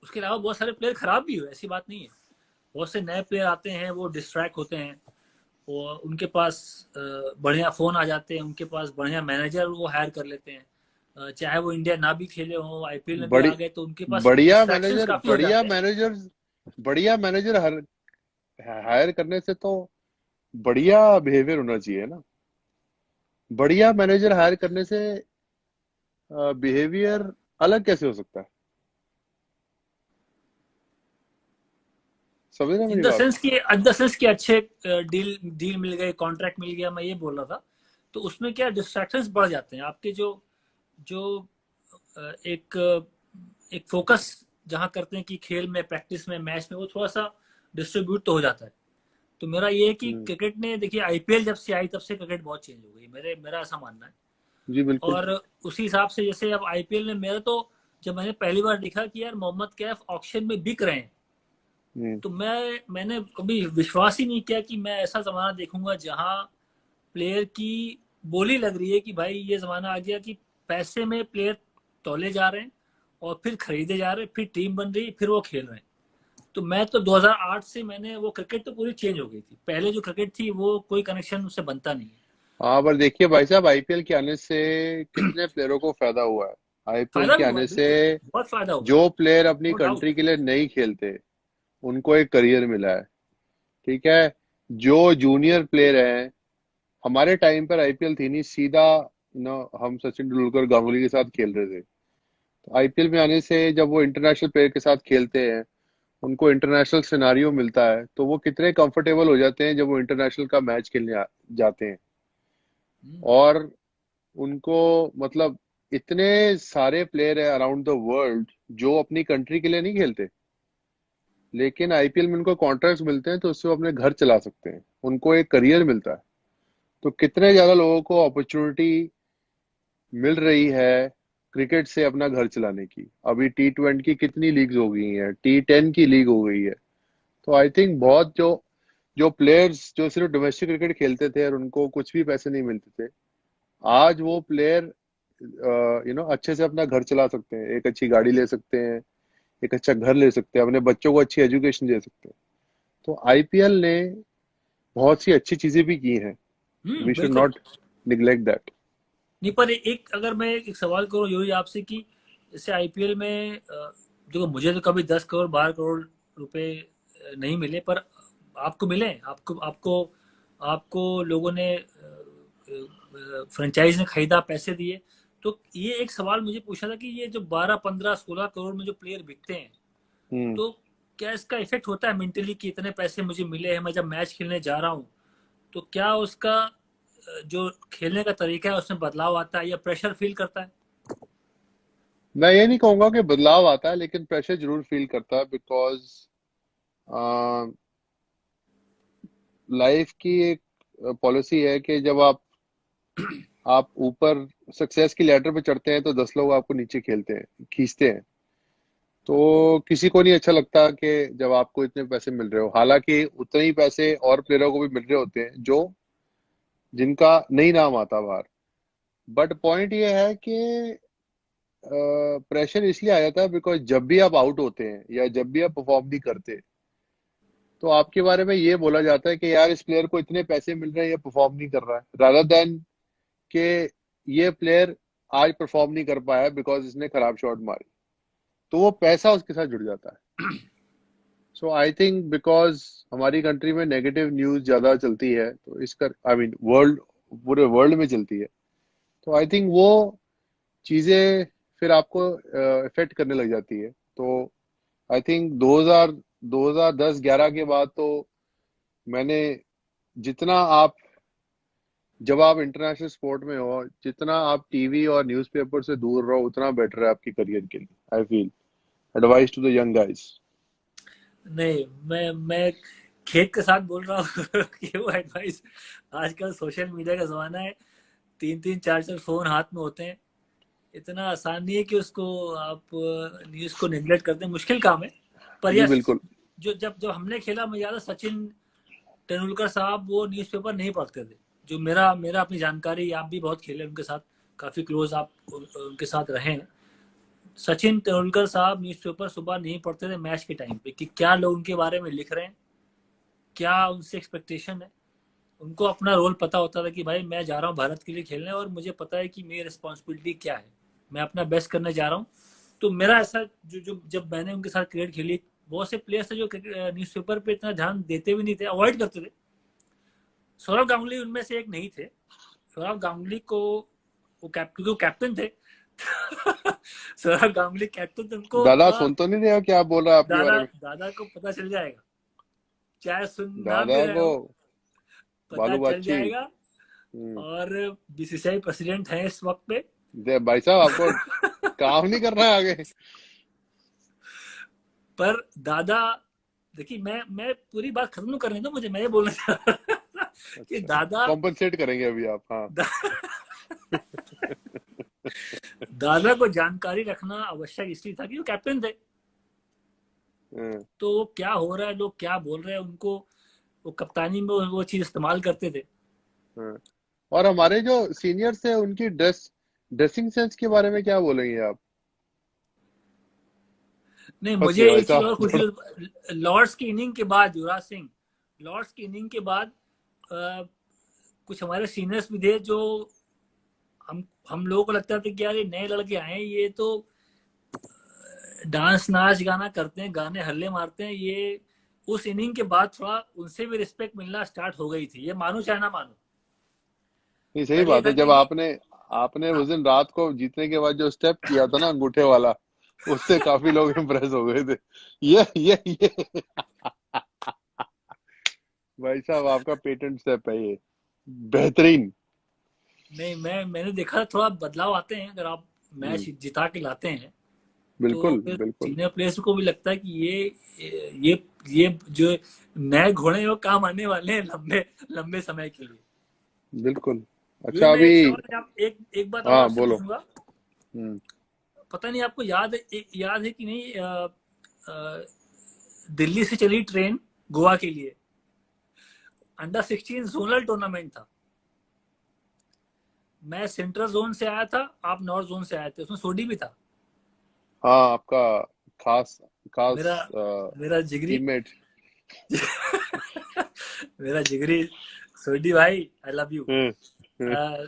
उसके अलावा बहुत सारे प्लेयर खराब भी हुए, ऐसी बात नहीं है। बहुत से नए प्लेयर आते हैं, वो डिस्ट्रैक्ट होते हैं, वो उनके पास बढ़िया फ़ोन आ जाते हैं, उनके पास बढ़िया मैनेजर वो हायर कर लेते हैं। चाहे वो इंडिया ना भी खेले हों, आईपीएल में भी बड़ी आ गए, तो उनके पास बढ़िया डिस्ट्रैक्शंस मैनेजर काफ़ी हो बढ़िया जाते हैं। मैनेजर बढ़िया मैनेजर हर हायर करने से तो बढ़िया बिहेवियर होना चाहिए ना। बढ़िया मैनेजर हायर करने से बिहेवियर अलग कैसे हो सकता है? समझ रहे हैं इन मेरी द बात? सेंस कि अच्छे डील डील मिल गए, कॉन्ट्रैक्ट मिल गया, मैं ये बोल रहा था। तो उसमें क्या डिस्ट्रैक्शंस बढ़ जाते हैं आपके, जो जो एक एक फोकस जहाँ करते हैं कि खेल में, प्रैक्टिस में, मैच में, वो थोड़ा सा डिस्ट्रीब्यूट तो हो जाता है। तो मेरा ये है कि हम्म क्रिकेट ने, देखिए आईपीएल जब से आई तब से क्रिकेट बहुत चेंज हो गई, मेरा ऐसा मानना है। जी बिल्कुल। और उसी हिसाब से जैसे अब आईपीएल में मेरा तो, जब मैंने पहली बार देखा कि यार मोहम्मद कैफ ऑक्शन में बिक रहे हैं, हम्म तो मैंने कभी विश्वास ही नहीं किया कि मैं ऐसा जमाना देखूंगा जहां प्लेयर की बोली लग रही है कि भाई ये जमाना आ गया कि पैसे में प्लेयर तौले जा रहे हैं और फिर खरीदे जा रहे हैं, फिर टीम बन रही है, फिर वो खेल रहे हैं। तो मैं तो 2008 से मैंने वो क्रिकेट तो पूरी चेंज हो गई थी। पहले जो क्रिकेट थी वो कोई कनेक्शन उससे बनता नहीं है। हाँ, पर देखिए भाई साहब, आईपीएल के आने से कितने प्लेयरों को फायदा हुआ है। आईपीएल फायदा के भी हुआ आने है, से बिल्कुल बहुत फायदा हुआ है, जो प्लेयर अपनी नो डाउट। कंट्री के लिए नहीं खेलते उनको एक करियर मिला है। ठीक है। जो जूनियर प्लेयर हैं, हमारे टाइम पर आईपीएल थी नहीं, सीधा हम सचिन तेंदुलकर गांगुली के साथ खेल रहे थे। तो आईपीएल में आने से जब वो इंटरनेशनल प्लेयर के साथ खेलते हैं, उनको इंटरनेशनल सिनारियो मिलता है, तो वो कितने कंफर्टेबल हो जाते हैं जब वो इंटरनेशनल का मैच खेलने जाते हैं। और उनको, मतलब, इतने सारे प्लेयर है अराउंड द वर्ल्ड जो अपनी कंट्री के लिए नहीं खेलते। लेकिन आईपीएल में उनको कॉन्ट्रैक्ट्स मिलते हैं तो उससे वो अपने घर चला सकते हैं, उनको एक करियर मिलता है। तो कितने ज्यादा लोगों को अपॉर्चुनिटी मिल रही है क्रिकेट से अपना घर चलाने की। अभी T20 की कितनी लीग्स हो गई हैं, T10 की लीग हो गई है। तो आई थिंक बहुत जो जो प्लेयर्स जो सिर्फ डोमेस्टिक क्रिकेट खेलते थे और उनको कुछ भी पैसे नहीं मिलते थे, आज वो प्लेयर अच्छे से अपना घर चला सकते हैं, एक अच्छी गाड़ी ले सकते हैं, एक अच्छा घर ले सकते हैं, अपने बच्चों को अच्छी एजुकेशन दे सकते हैं। तो आईपीएल ने बहुत सी अच्छी चीजें भी की हैं। वी शुड बिल्कुल। Not neglect that. नहीं, पर एक अगर मैं एक सवाल करूं यूही आपसे कि जैसे आईपीएल में देखो मुझे तो कभी 10 करोड़ 12 करोड़ रुपए नहीं मिले, पर आपको मिले, आपको आपको आपको लोगों ने फ्रेंचाइज ने खरीदा, पैसे दिए। तो ये एक सवाल मुझे पूछना था कि ये जो 12 15 16 करोड़ में जो प्लेयर बिकते हैं, हम्म। तो क्या इसका इफेक्ट होता है मेंटली कि इतने पैसे मुझे मिले हैं, मैं जब मैच खेलने जा रहा हूँ तो क्या उसका जो खेलने का तरीका है उसमें बदलाव आता है या प्रेशर फील करता है? मैं ये नहीं कहूंगा कि बदलाव आता है, लेकिन प्रेशर जरूर फील करता है। बिकॉज लाइफ की एक पॉलिसी है कि जब आप ऊपर सक्सेस की लैडर पे चढ़ते हैं तो 10 लोग आपको नीचे खेलते हैं, खींचते हैं। तो किसी को नहीं अच्छा लगता कि जब आपको इतने पैसे मिल रहे हो, हालांकि उतने ही पैसे और प्लेयरों को भी मिल रहे होते हैं जो जिनका नहीं नाम आता बाहर। बट पॉइंट ये है कि प्रेशर इसलिए आ जाता है बिकॉज जब भी आप आउट होते हैं या जब भी आप परफॉर्म नहीं करते, तो आपके बारे में ये बोला जाता है कि यार इस प्लेयर को इतने पैसे मिल रहे हैं, ये परफॉर्म नहीं कर रहा है, रादर देन कि ये प्लेयर आज परफॉर्म नहीं कर पाया बिकॉज इसने खराब शॉट मारी। तो वो पैसा उसके साथ जुड़ जाता है। सो आई थिंक बिकॉज हमारी कंट्री में नेगेटिव न्यूज ज्यादा चलती है, तो इसका आई मीन वर्ल्ड, पूरे वर्ल्ड में चलती है। तो आई थिंक वो चीजें फिर आपको इफेक्ट करने लग जाती है। तो आई थिंक 2010-11 के बाद तो मैंने जितना आप जब आप इंटरनेशनल स्पोर्ट में हो, जितना आप टीवी और न्यूज़पेपर से दूर रहो उतना बेटर है आपके करियर के लिए। I feel advice to the young guys. नहीं, मैं खेत के साथ बोल रहा हूँ कि वो एडवाइस, आजकल सोशल मीडिया का जमाना है, 3 3 4 4 फोन हाथ में होते हैं, इतना आसान नहीं है कि उसको आप न्यूज को नेग्लेक्ट कर दें, मुश्किल काम है। पर जी यस, बिल्कुल। जो जब जब हमने खेला, मुझे याद है सचिन तेंदुलकर साहब वो न्यूज़पेपर नहीं पढ़ते थे। जो मेरा मेरा अपनी जानकारी, आप भी बहुत खेले उनके साथ, काफी क्लोज आप उनके साथ रहे हैं। सचिन तेंदुलकर साहब न्यूज़पेपर सुबह नहीं पढ़ते थे मैच के टाइम पे कि क्या लोग उनके बारे में लिख रहे हैं, क्या उनसे एक्सपेक्टेशन है। उनको अपना रोल पता होता था कि भाई मैं जा रहा हूँ भारत के लिए खेलने और मुझे पता है कि मेरी रिस्पॉन्सिबिलिटी क्या है, मैं अपना बेस्ट करने जा रहा हूँ। तो मेरा ऐसा जो जो जब मैंने उनके साथ क्रिकेट खेली, बहुत से प्लेयर्स थे जो न्यूज़पेपर पे इतना ध्यान देते भी नहीं थे, अवॉइड करते थे। सौरव गांगुली उनमें से एक नहीं थे। सौरव गांगुली को क्योंकि वो कैप्टन थे सौरव गांगुली कैप्टन थे, उनको दादा थोड़ा सुन तो नहीं रहे हो क्या बोल रहा है आपके दादा बारे में? दादा को पता चल जाएगा, चाहे सुन ना भी दादा रहे को हो, पता बालू चल बाछी। जाएगा। और बीसीसीआई प्रेसिडेंट है इस वक्त पे भाई साहब आपको काम नहीं करना है आगे। पर दादा, देखिए मैं पूरी बात खत्म करने दो मुझे, मैं ये बोलना चाह रहा था कि अच्छा, दादा कॉम्पनसेट करेंगे अभी आप, हाँ। दा, दादा को जानकारी रखना आवश्यक इसलिए था कि वो कैप्टन थे। हाँ, तो वो क्या हो रहा है, लोग क्या बोल रहे हैं, उनको वो कप्तानी में वो चीज इस्तेमाल करते थे। हाँ। और हमारे जो सीनियर्स थे उनकी ड्रेसिंग सेंस के बारे में क्या बोलेंगे आप? नहीं, फंस मुझे गए भाई एक चीज साहब और थोड़ा। पूछी, लॉर्ड्स की इनिंग के बाद युवराज सिंह, लॉर्ड्स की इनिंग के बाद अ, कुछ हमारे सीनियर्स भी थे जो हम लोगों को लगता था कि यार ये नए लड़के आए हैं, ये तो डांस नाच गाना करते हैं, गाने हल्ले मारते हैं, ये उस इनिंग के बाद थोड़ा उनसे भी रिस्पेक्ट मिलना स्टार्ट हो गई थी, ये मानो चाहे ना मानो। नहीं, सही पहले ये बात था है। कि जब नहीं। आपने आपने हाँ, उस दिन रात को जीतने के बाद जो स्टेप किया था ना अंगूठे वाला, उससे काफी लोग इम्प्रेस हो गए थे। ये भाई साहब आपका पेटेंट स्टेप है ये, बेहतरीन। नहीं, मैंने देखा थोड़ा बदलाव आते हैं अगर आप मैच हम्म। जिता के लाते हैं। तो बिल्कुल फिर बिल्कुल सीनियर प्लेयर्स को भी लगता है कि ये जो नए घोड़े हैं वो काम आने वाले हैं लंबे लंबे समय के लिए। बिल्कुल। ये अच्छा मैं अभी। एक सवाल आप एक बात और हाँ आपसे बोलो। पूछूंगा। हम्म। पता नहीं आपको याद है कि नहीं, अ, दिल्ली से चली ट्रेन गोवा के लिए, अंडर 16 जोनल टूर्नामेंट था। मैं सेंट्रल जोन से आया था, आप नॉर्थ जोन से आए थे, उसमें सोडी भी था। हाँ आपका खास खास मेरा मेरा जिगरी टीममेट। मेरा जिगरी सोडी भाई, आई लव यू। हम्म। हम्म।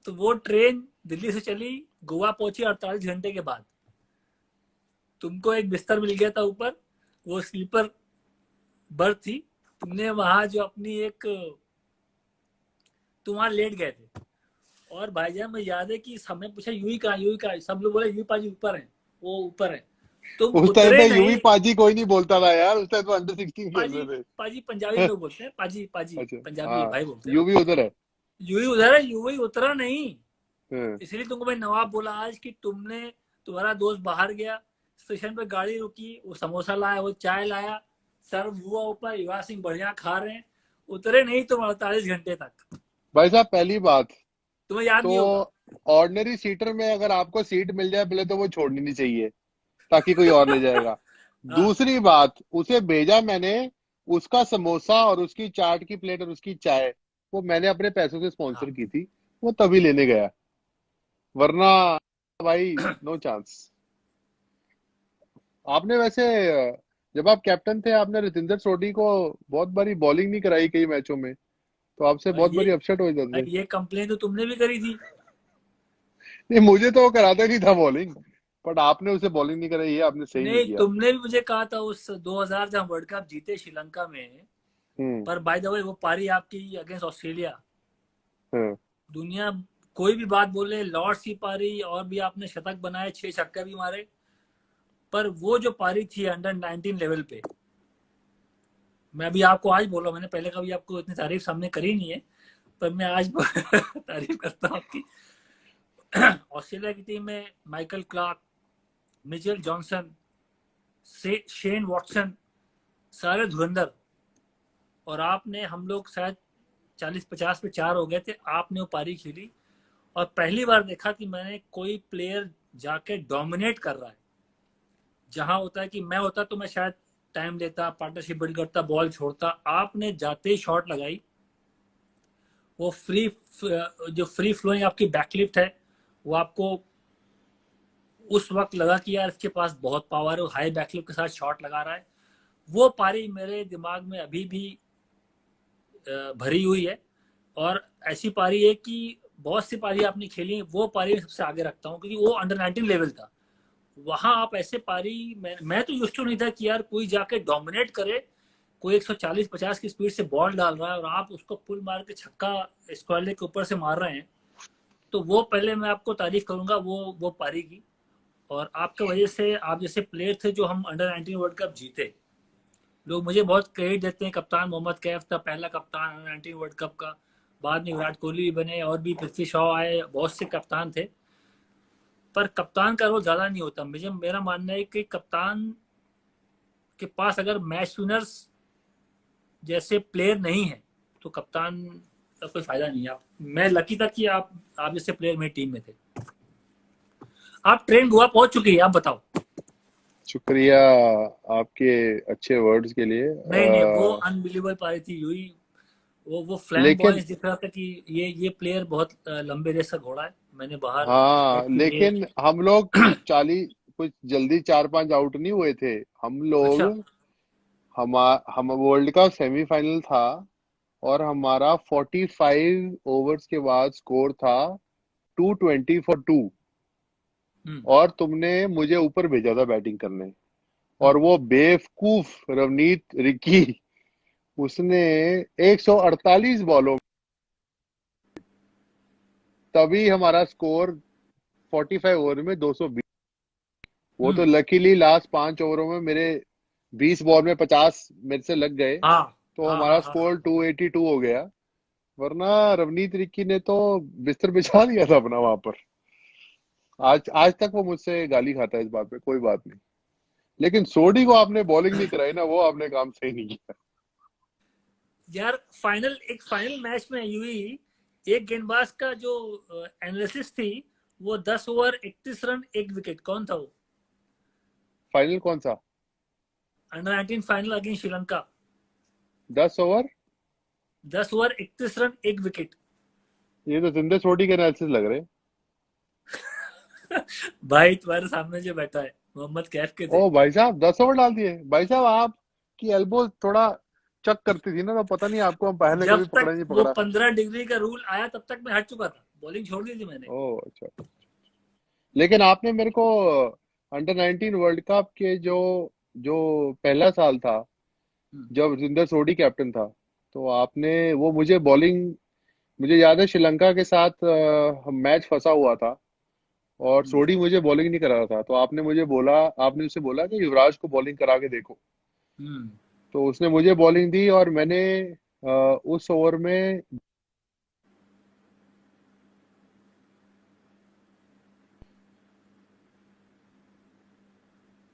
तो वो ट्रेन दिल्ली से चली, गोवा पहुंची 48 घंटे के बाद। तुमको एक बिस्तर मिल गया था ऊपर, वो स्लीपर बर्थ थी। तुमने वहां जो अपनी एक, तुम वहां लेट गए थे। और भाईजान मुझे याद है कि हमें पूछा यूही कहाँ, सब लोग बोले यूही पाजी ऊपर है, वो ऊपर है। तुम उस टाइम उतरे पे यूवी नहीं। पाजी कोई नहीं बोलता था यार, उस टाइम तो अंडर 16 खेल पाजी, रहे पाजी पंजाबी थे। लोग बोलते हैं, पाजी पाजी अच्छा। पंजाबी हाँ भाई बोलते हैं ना। यूवी उधर है। यूही उधर है, यूही उतरा नहीं। हम्म। इसलिए तुमको मैं नवाब बोला आज कि तुम्हारा दोस्त बाहर गया, स्टेशन पे गाड़ी रुकी, वो समोसा लाया, वो चाय लाया, सर्व हुआ ऊपर, युवराज सिंह बढ़िया खा रहे हैं। उतरे नहीं तुम 48 घंटे तक। भाई साहब पहली बात तुम्हें याद तो, नहीं होगा। ऑर्डिनरी सीटर में अगर आपको सीट मिल जाए पहले तो वो छोड़नी नहीं चाहिए, ताकि कोई और ले जाएगा। हाँ दूसरी बात, उसे भेजा मैंने, उसका समोसा और उसकी चाट की प्लेट और उसकी चाय वो मैंने अपने पैसों से हाँ। स्पॉन्सर की थी, वो तभी लेने गया, वरना भाई नो चांस। आपने वैसे जब आप कैप्टन थे आपने रविंद्र सोडी को बहुत बारी बॉलिंग नहीं कराई कई मैचों में, तो आपसे भाई बहुत बारी अपसेट हो जाते थे। ये कंप्लेन तो तुमने भी करी थी। नहीं मुझे तो वो कराता ही नहीं था बॉलिंग, बट आपने उसे बॉलिंग नहीं कराई, ये आपने सही नहीं नहीं, किया। तुमने भी मुझे कहा था उस 2000 जब हम वर्ल्ड कप जीते श्रीलंका में। हम्म। पर बाय द वे वो पारी आपकी अगेंस्ट ऑस्ट्रेलिया, हम्म। दुनिया कोई भी बात बोले, लॉर्ड्स की पारी, और भी आपने शतक बनाए, 6 छक्के भी मारे। पर वो जो पारी थी अंडर 19 लेवल पे, मैं अभी आपको आज बोला, मैंने पहले कभी आपको इतनी तारीफ सामने करी नहीं है, पर मैं आज तारीफ करता हूँ आपकी। ऑस्ट्रेलिया की टीम में Michael Clarke, Mitchell Johnson, Shane Watson, सारे धुरंधर। और आपने, हम लोग शायद 40-50 पे 4 हो गए थे, आपने वो पारी खेली। और पहली बार देखा कि मैंने कोई प्लेयर जाके डोमिनेट कर रहा है। जहां होता है कि मैं होता तो मैं शायद टाइम लेता, पार्टनरशिप बिल्ड करता, बॉल छोड़ता। आपने जाते ही शॉट लगाई, वो जो फ्री फ्लोइंग आपकी बैकलिफ्ट है, वो आपको उस वक्त लगा कि यार इसके पास बहुत पावर है, वो हाई बैकलिफ्ट के साथ शॉट लगा रहा है। वो पारी मेरे दिमाग में अभी भी भरी हुई है। और ऐसी पारी है कि बहुत सी पारी आपने खेली, वो पारी सबसे आगे रखता हूँ, क्योंकि वो अंडर 19 लेवल था। वहां आप ऐसे पारी, मैं तो यूज नहीं था कि यार कोई जाके डोमिनेट करे, कोई 140-50 की स्पीड से बॉल डाल रहा है और आप उसको पुल मार के छक्का स्क्वायर के ऊपर से मार रहे हैं। तो वो पहले मैं आपको तारीफ करूंगा वो पारी की। और आपके वजह से, आप जैसे प्लेयर थे जो हम अंडर 19 वर्ल्ड कप जीते, लोग मुझे बहुत क्रेडिट देते हैं। कप्तान मोहम्मद कैफ था पहला कप्तान अंडर 19 वर्ल्ड कप का। बाद में विराट कोहली भी बने, और भी पृथ्वी शॉ आए, बहुत से कप्तान थे। पर कप्तान का रोल ज्यादा नहीं होता। मेरा मानना है कि कप्तान के पास अगर मैच विनर्स जैसे प्लेयर नहीं है, तो कप्तान का कोई फायदा नहीं है। मैं लकी था कि आप जैसे प्लेयर मेरी टीम में थे। आप ट्रेन गोवा पहुंच चुकी है, आप बताओ। शुक्रिया आपके अच्छे वर्ड्स के लिए। नहीं नहीं, वो अनबिलीवेबल पारी थी यूही। वो फ्लैम लेकिन बॉयज दिख रहा था कि ये प्लेयर बहुत लंबे रेस का घोड़ा है। मैंने बाहर देखा हाँ, कि ये लेकिन हम लोग 40 कुछ जल्दी 4-5 आउट नहीं हुए थे हम लोग। अच्छा। हम वर्ल्ड का सेमीफाइनल था और हमारा 45 ओवर्स के बाद स्कोर था 220 फॉर 2। हम्म। और तुमने मुझे ऊपर भेजा था बैटिंग करने, और हम्म। वो बेवकूफ रवनीत रिकी, उसने 148 बॉलों, तभी हमारा स्कोर 45 ओवर में 220। वो तो हम्म। लकीली लास्ट 5 ओवरों में मेरे 20 बॉल में 50 मेरे से लग गए, हाँ तो हाँ हमारा हाँ हाँ हाँ। स्कोर 282 हो गया। वरना रवनीत रिक्की ने तो बिस्तर बिछा दिया था अपना वहां पर। आज आज तक वो मुझसे गाली खाता है इस बात पे, कोई बात नहीं। लेकिन सोडी को आपने बॉलिंग नहीं कराई ना, वो आपने काम सही नहीं किया। यार फाइनल मैच में यूं ही एक गेंदबाज का जो एनालिसिस थी, वो 10 ओवर 31 रन 1 विकेट, कौन था वो? फाइनल कौन सा? Under 19 final against Sri Lanka. 10 over. 10 over 31 run 1 wicket. ये तो जिंदे सोडी के एनालिसिस लग रहे। भाई तुम्हारे सामने जो बैठा है मोहम्मद कैफ के थे। ओ भाई साहब, 10 ओवर डाल दिए भाई साहब। आपकी एल्बो थोड़ा चक करती थी ना, तो पता नहीं आपको हम पहले जब कभी तक पकड़ा नहीं वो पकड़ा। 15 डिग्री का रूल आया तब तक मैं हट चुका था, बॉलिंग छोड़ दी थी मैंने। ओ अच्छा। लेकिन आपने मेरे को अंडर 19 वर्ल्ड कप के जो जो पहला साल था, हम्म, जब जिंदर सोडी कैप्टन था, तो आपने वो मुझे बॉलिंग, मुझे याद है श्रीलंका के साथ मैच फंसा हुआ था, और हम्म, सोडी मुझे बॉलिंग नहीं करा रहा था, तो आपने मुझे बोला, आपने उससे बोला कि युवराज को बॉलिंग करा के देखो। हम्म। तो उसने मुझे बॉलिंग दी, और मैंने उस ओवर में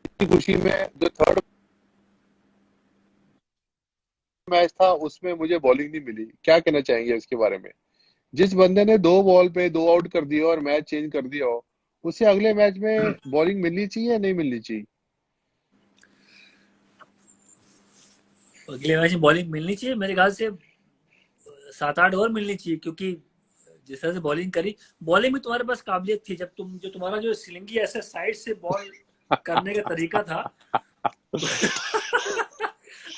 इतनी खुशी में, जो थर्ड मैच था उसमें मुझे बॉलिंग नहीं मिली। क्या कहना चाहेंगे इसके बारे में? जिस बंदे ने 2 बॉल पे 2 आउट कर दिया और मैच चेंज कर दिया हो, उसे अगले मैच में बॉलिंग मिलनी चाहिए या नहीं मिलनी चाहिए? अगले मैच में बॉलिंग मिलनी चाहिए मेरे ख्याल से। 7-8 ओवर मिलनी चाहिए, क्योंकि जिस तरह से बॉलिंग करी, बॉलिंग में तुम्हारे पास काबिलियत थी। जब तुम जो तुम्हारा जो स्लिंगी ऐसे साइड से बॉल करने का तरीका था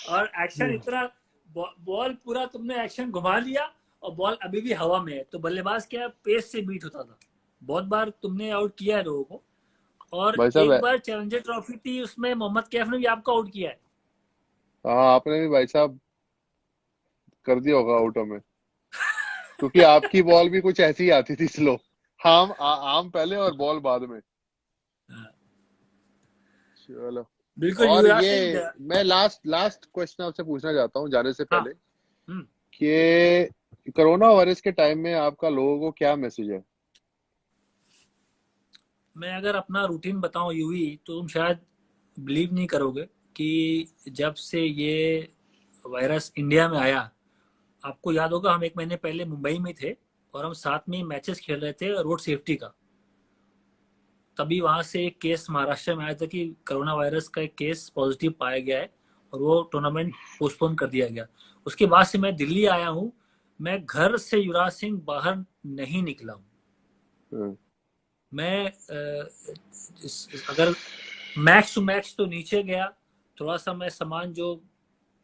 और एक्शन इतना, बॉल पूरा तुमने एक्शन घुमा लिया, और बॉल अभी भी हवा में है, तो बल्लेबाज क्या पेस से बीट होता था। बहुत बार तुमने आउट किया है लोगों को। और भाई साहब, एक बार चैलेंजर ट्रॉफी थी, उसमें मोहम्मद कैफ ने भी आपको आउट किया है। हाँ आपने भी भाई साहब कर दिया होगा आउट हमें, क्योंकि आपकी बॉल भी कुछ ऐसी ही आती थी स्लो। आम पहले और बॉल बाद में। चलो। बिल्कुल और युवराज ये, सिंह। मैं लास्ट लास्ट क्वेश्चन आपसे पूछना चाहता हूँ जाने से हाँ। पहले, हम्म। कि कोरोना वायरस के टाइम में आपका लोगों को क्या मैसेज है? मैं अगर अपना रूटीन बताऊं यूं तो तुम शायद बिलीव नहीं करोगे कि जब से ये वायरस इंडिया में आया, आपको याद होगा हम एक महीने पहले मुंबई में थे, और हम साथ में मैचेस खेल रहे थे रोड सेफ्टी का। तभी वहां से एक केस महाराष्ट्र में आया था कि कोरोना वायरस का एक केस पॉजिटिव पाया गया है, और वो टूर्नामेंट पोस्टपोन कर दिया गया। उसके बाद से मैं दिल्ली आया हूँ, मैं घर से युवराज सिंह बाहर नहीं निकला हूँ। हम्म। मैं अगर मैक्स टू मैक्स तो नीचे गया, थोड़ा सा मैं सामान जो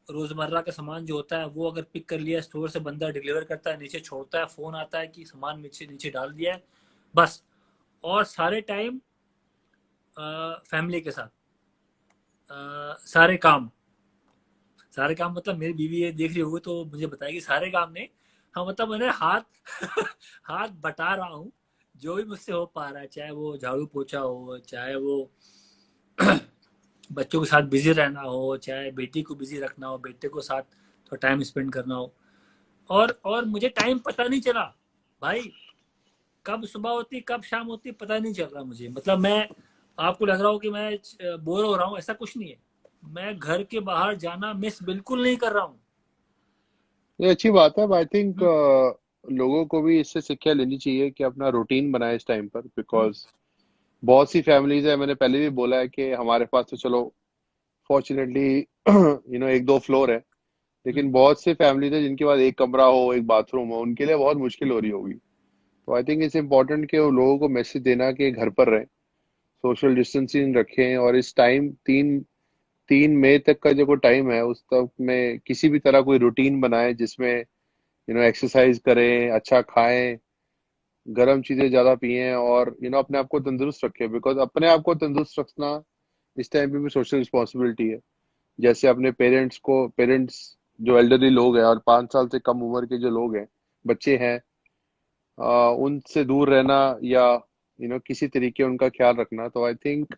रोजमर्रा का सामान जो होता है वो अगर पिक कर लिया, स्टोर से बंदा डिलीवर करता है, नीचे छोड़ता है, फोन आता है कि सामान नीचे नीचे डाल दिया है, बस। और सारे टाइम फैमिली के साथ, सारे काम, सारे काम मतलब मेरी बीवी ये देख रही होगी तो मुझे बताएगी सारे काम नहीं। हाँ मतलब मैंने हाथ हाथ बटा रहा हूँ, जो भी मुझसे हो पा रहा है, चाहे वो झाड़ू पोछा हो, चाहे वो बच्चों के साथ बिजी रहना हो, चाहे बेटी को बिजी रखना हो, बेटे को साथ थोड़ा टाइम स्पेंड करना हो। और मुझे टाइम पता नहीं चला भाई, कब सुबह होती कब शाम होती पता नहीं चल रहा मुझे। मतलब मैं, आपको लग रहा हो कि मैं बोर हो रहा हूँ, ऐसा कुछ नहीं है। मैं घर के बाहर जाना मिस बिल्कुल नहीं कर रहा हूँ। ये अच्छी बात है। आई थिंक हम्म, लोगों को भी इससे शिक्षा लेनी चाहिए कि अपना रूटीन बनाए इस टाइम पर, हम्म, बिकॉज बहुत सी फैमिलीज है, मैंने पहले भी बोला है कि हमारे पास तो चलो फॉर्चुनेटली एक दो फ्लोर है, हम्म। लेकिन बहुत से फैमिलीज है जिनके पास एक कमरा हो, एक बाथरूम हो, उनके लिए बहुत मुश्किल हो रही होगी। तो आई थिंक इट्स इम्पोर्टेंट कि वो लोगों को मैसेज देना कि घर पर रहें, सोशल डिस्टेंसिंग रखें, और इस टाइम 3 मई तक का जो टाइम है उस तक में किसी भी तरह कोई रूटीन बनाए, जिसमें एक्सरसाइज करें, अच्छा खाएं, गर्म चीजें ज्यादा पिएं, और अपने आप को तंदुरुस्त रखें, बिकॉज अपने आप को तंदुरुस्त रखना इस टाइम पे भी सोशल रिस्पॉन्सिबिलिटी है। जैसे अपने पेरेंट्स जो एल्डरली लोग हैं और 5 साल से कम उम्र के जो लोग हैं, बच्चे हैं, उनसे दूर रहना, या किसी तरीके उनका ख्याल रखना। तो आई थिंक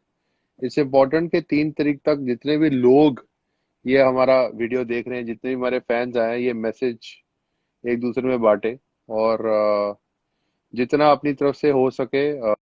इट्स इम्पोर्टेंट कि 3 तारीख तक जितने भी लोग ये हमारा वीडियो देख रहे हैं, जितने भी हमारे फैंस आए हैं, ये मैसेज एक दूसरे में बांटे, और जितना अपनी तरफ से हो सके